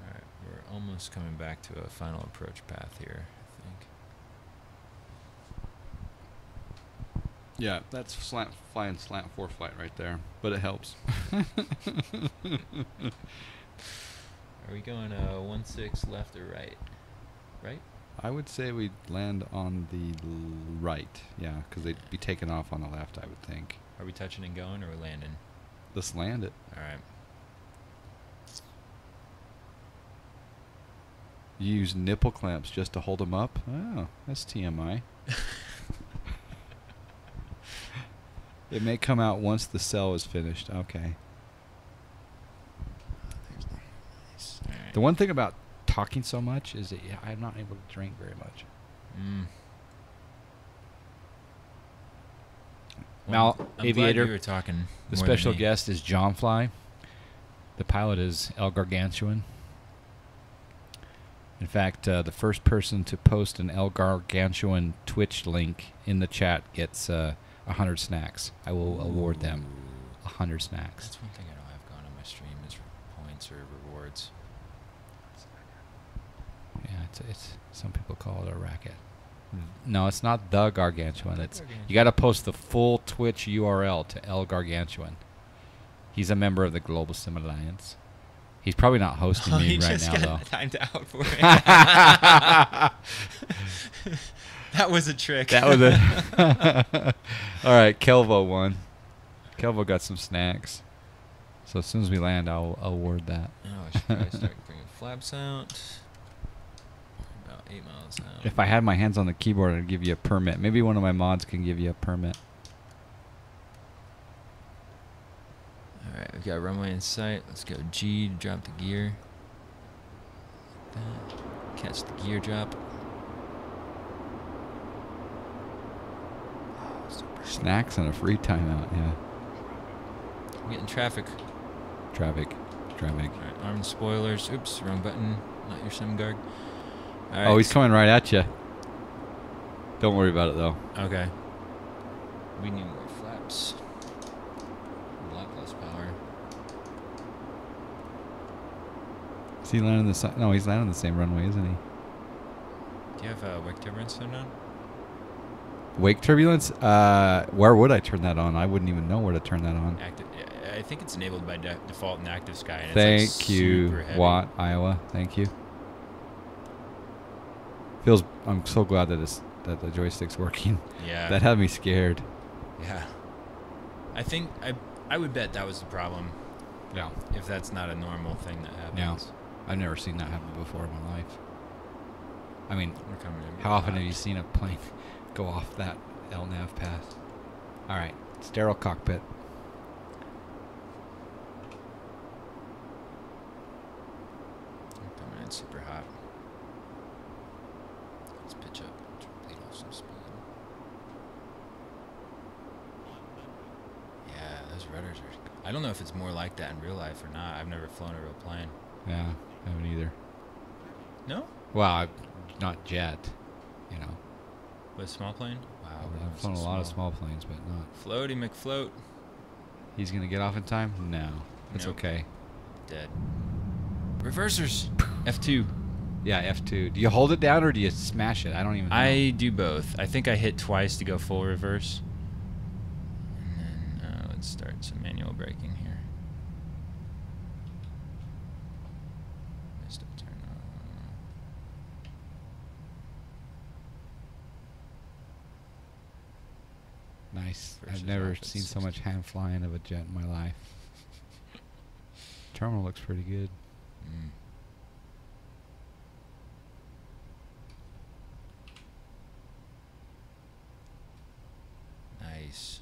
All right, we're almost coming back to a final approach path here, I think. Yeah, that's flying slant 4 flight right there, but it helps. Are we going 1-6 left or right? Right? I would say we'd land on the right, yeah, because they'd be taking off on the left, I would think. Are we touching and going, or are we landing? Let's land it. All right. You use nipple clamps just to hold them up? Oh, that's TMI. It may come out once the cell is finished. Okay. Nice. All right. The one thing about talking so much is that I'm not able to drink very much. Mal, I'm Aviator, glad you were talking. the more special than me. guest is JonFly. The pilot is El Gargantuan. In fact, the first person to post an El Gargantuan Twitch link in the chat gets 100 snacks. I will award them 100 snacks. That's one thing I don't have going on my stream is points or rewards. Yeah, it's some people call it a racket. No, it's not the Gargantuan. It's Gargantuan. you got to post the full Twitch URL to El Gargantuan. He's a member of the Global Sim Alliance. He's probably not hosting me He right just now, got though. timed out for it. That was a trick. That was a. All right, Kelvo won. Kelvo got some snacks. So as soon as we land, I'll award that. Oh, I should probably start bringing flaps out. About 8 miles out. If I had my hands on the keyboard, I'd give you a permit. Maybe one of my mods can give you a permit. All right, we've got runway in sight. Let's go G to drop the gear. Like that. Catch the gear drop. Oh, super. Snacks and a free timeout, yeah. I'm getting traffic. Traffic. All right, armed spoilers. Oops, wrong button. Not your sim guard. All right. Oh, he's coming right at you. Don't worry about it, though. Okay. We need more flaps. A lot less power. Is he landing the no, he's landing the same runway, isn't he? Do you have wake turbulence turned on? Wake turbulence? Where would I turn that on? I wouldn't even know where to turn that on. Active. I think it's enabled by default in active sky. And Thank it's like you, super heavy. Watt, Iowa. Thank you. I'm so glad that the joystick's working. Yeah. That had me scared. Yeah. I think I would bet that was the problem. Yeah. If that's not a normal thing that happens. Yeah. I've never seen that happen before in my life. I mean, We're coming in. how often have you seen a plane go off that LNAV path? All right, sterile cockpit. I'm coming in super hot. Let's pitch up. Bleed off some speed. Yeah, those rudders are... I don't know if it's more like that in real life or not. I've never flown a real plane. Yeah, I haven't either. No? Well, not jet, you know. With a small plane? Wow. we're I've flown a so lot of small planes, but not. Floaty McFloat. He's going to get off in time? No. It's Nope. okay. Dead. Reversers. F2. Yeah, F2. Do you hold it down or do you smash it? I don't even know. I do both. I think I hit twice to go full reverse. And then let's start some manual braking here. Missed a turn Nice. Versus I've never off at seen so 60. much hand flying of a jet in my life. Terminal looks pretty good. Mm. Nice.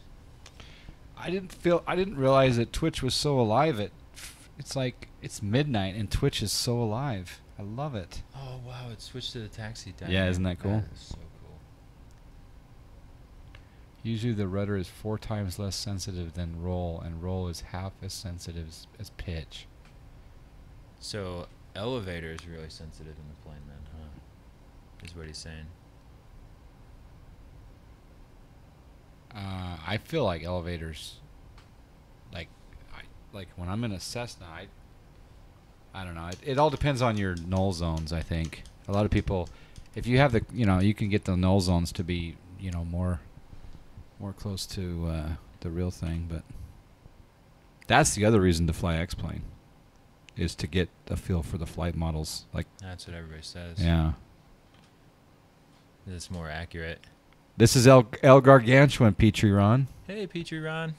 I didn't realize that Twitch was so alive. It's like it's midnight and Twitch is so alive. I love it. Oh wow! It switched to the taxi time. Yeah, isn't that cool? That is so cool. Usually the rudder is 4 times less sensitive than roll, and roll is half as sensitive as pitch. So elevator is really sensitive in the plane, then, huh? Is what he's saying. I feel like elevators, like when I'm in a Cessna, I don't know. It all depends on your null zones. I think a lot of people, if you have the, you can get the null zones to be, more close to the real thing. But that's the other reason to fly X-plane, is to get a feel for the flight models. Like That's what everybody says. yeah. It's more accurate. This is El Gargantuan, Petrie Ron. Hey, Petrie Ron.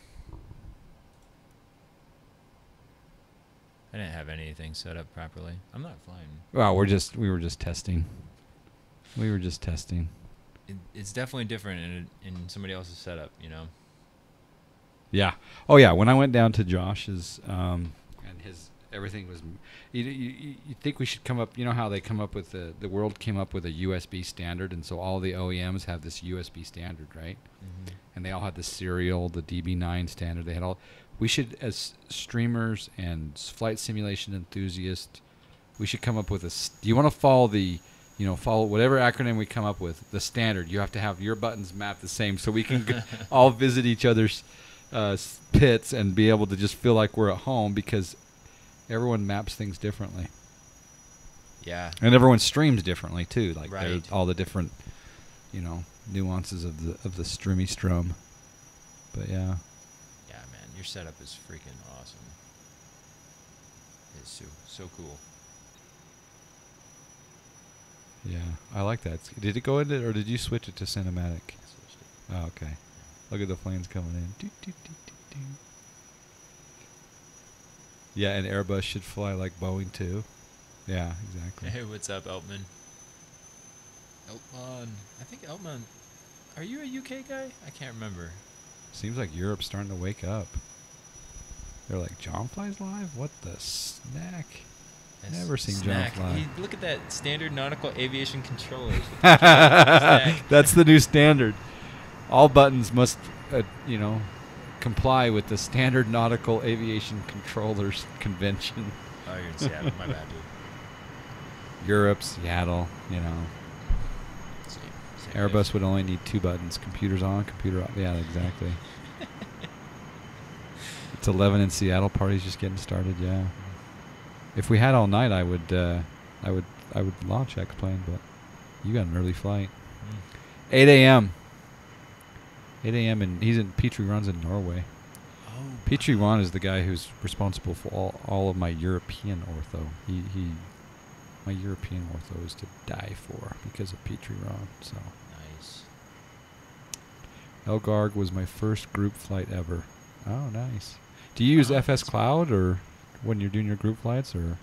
I didn't have anything set up properly. I'm not flying. Well, we were just testing. We were just testing. It's definitely different in somebody else's setup, Yeah. Oh yeah. When I went down to Josh's, and his everything was. You think we should come up? You know how they come up with the world came up with a USB standard, and so all the OEMs have this USB standard, right? Mm-hmm. And they all had the serial, the DB9 standard. They had all. We should, as streamers and flight simulation enthusiasts, we should come up with a. Do you want to follow the? Follow whatever acronym we come up with, the standard. You have to have your buttons mapped the same so we can all visit each other's pits and be able to just feel like we're at home, because everyone maps things differently. Yeah. And everyone streams differently too. Like Right. all the different, nuances of the streamy strum. But yeah. Yeah, man. Your setup is freaking awesome. It's so cool. Yeah, I like that. Did it go into, or did you switch it to cinematic? Oh, okay. Look at the planes coming in. Doo, doo, doo, doo, doo. Yeah, and Airbus should fly like Boeing too. Yeah, exactly. Hey, what's up, Eltman? Eltman. I think Eltman. Are you a UK guy? I can't remember. Seems like Europe's starting to wake up. They're like, JonFly's live? What the snack? Never seen JonFly. Look at that standard nautical aviation controller. That's the new standard. All buttons must, comply with the standard nautical aviation controllers convention. Oh, you're in Seattle. My bad, dude. Europe, Seattle, Same Airbus thing. would only need 2 buttons. Computers on, computer off. Yeah, exactly. It's 11 in Seattle. Party's just getting started. Yeah. If we had all night, I would launch X-Plane, but you got an early flight. 8 a.m. 8 a.m. and Petrie runs in Norway. Oh. Petrie Ron is the guy who's responsible for all of my European ortho. My European ortho is to die for because of Petrie Ron. So. Nice. Elgarg was my first group flight ever. Oh, nice. Do you use FS Cloud or when you're doing your group flights or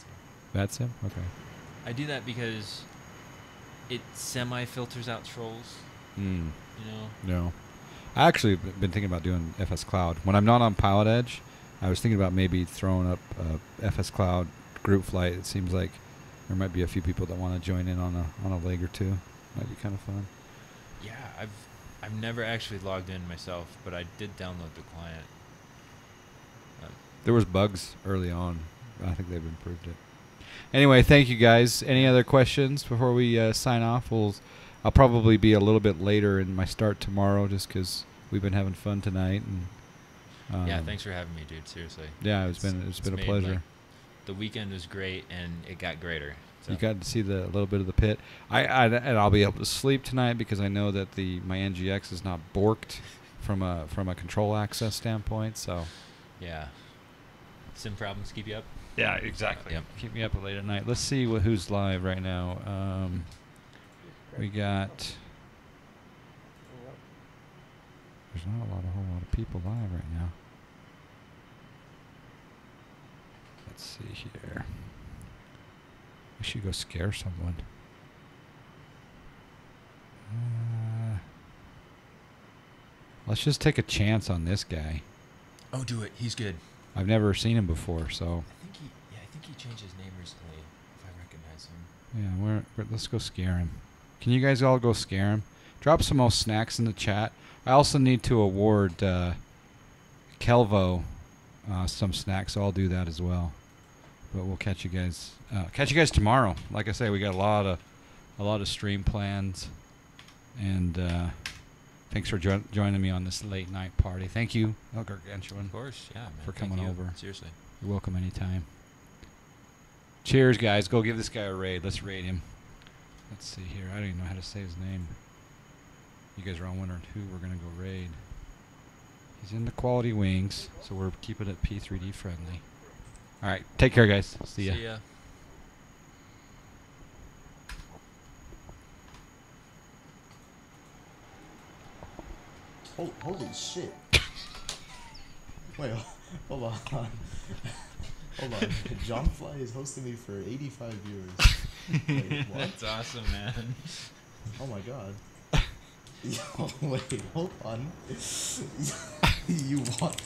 VATSIM? Okay. I do that because it semi-filters out trolls. Mm. You know? No. I actually been thinking about doing FS Cloud. When I'm not on Pilot Edge, I was thinking about maybe throwing up a FS Cloud group flight. It seems like there might be a few people that want to join in on a leg or two. Might be kind of fun. Yeah, I've never actually logged in myself, but I did download the client. There was bugs early on. I think they've improved it. Anyway, thank you guys. Any other questions before we sign off? I'll probably be a little bit later in my start tomorrow just because we've been having fun tonight. And Yeah, thanks for having me, dude. Seriously. Yeah, it's been a pleasure. Like, the weekend was great, and it got greater. So. You got to see the little bit of the pit. And I'll be able to sleep tonight because I know that my NGX is not borked from a control access standpoint. So yeah, sim problems keep you up. Yeah, exactly. Yep. Keep me up late at night. Let's see who's live right now. We got. There's not a whole lot of people live right now. Let's see here. We should go scare someone. Let's just take a chance on this guy. Oh, do it. He's good. I've never seen him before, so. I think he changed his name recently. If I recognize him. Yeah, let's go scare him. Can you guys all go scare him? Drop some more snacks in the chat. I also need to award Kelvo some snacks, so I'll do that as well. But we'll catch you guys tomorrow. Like I say, we got a lot of stream plans, and thanks for joining me on this late night party. Thank you, El Gargantuan. Of course, yeah, man. For coming over. Seriously. You're welcome anytime. Cheers, guys. Go give this guy a raid. Let's raid him. Let's see here. I don't even know how to say his name. You guys are all wondering who we're going to go raid. He's in the quality wings, so we're keeping it P3D friendly. All right. Take care, guys. See ya. See ya. Holy shit. Wait, hold on. Hold on. JonFly is hosting me for 85 viewers. Wait, what? That's awesome, man. Oh my god. Yo, wait, hold on. You what?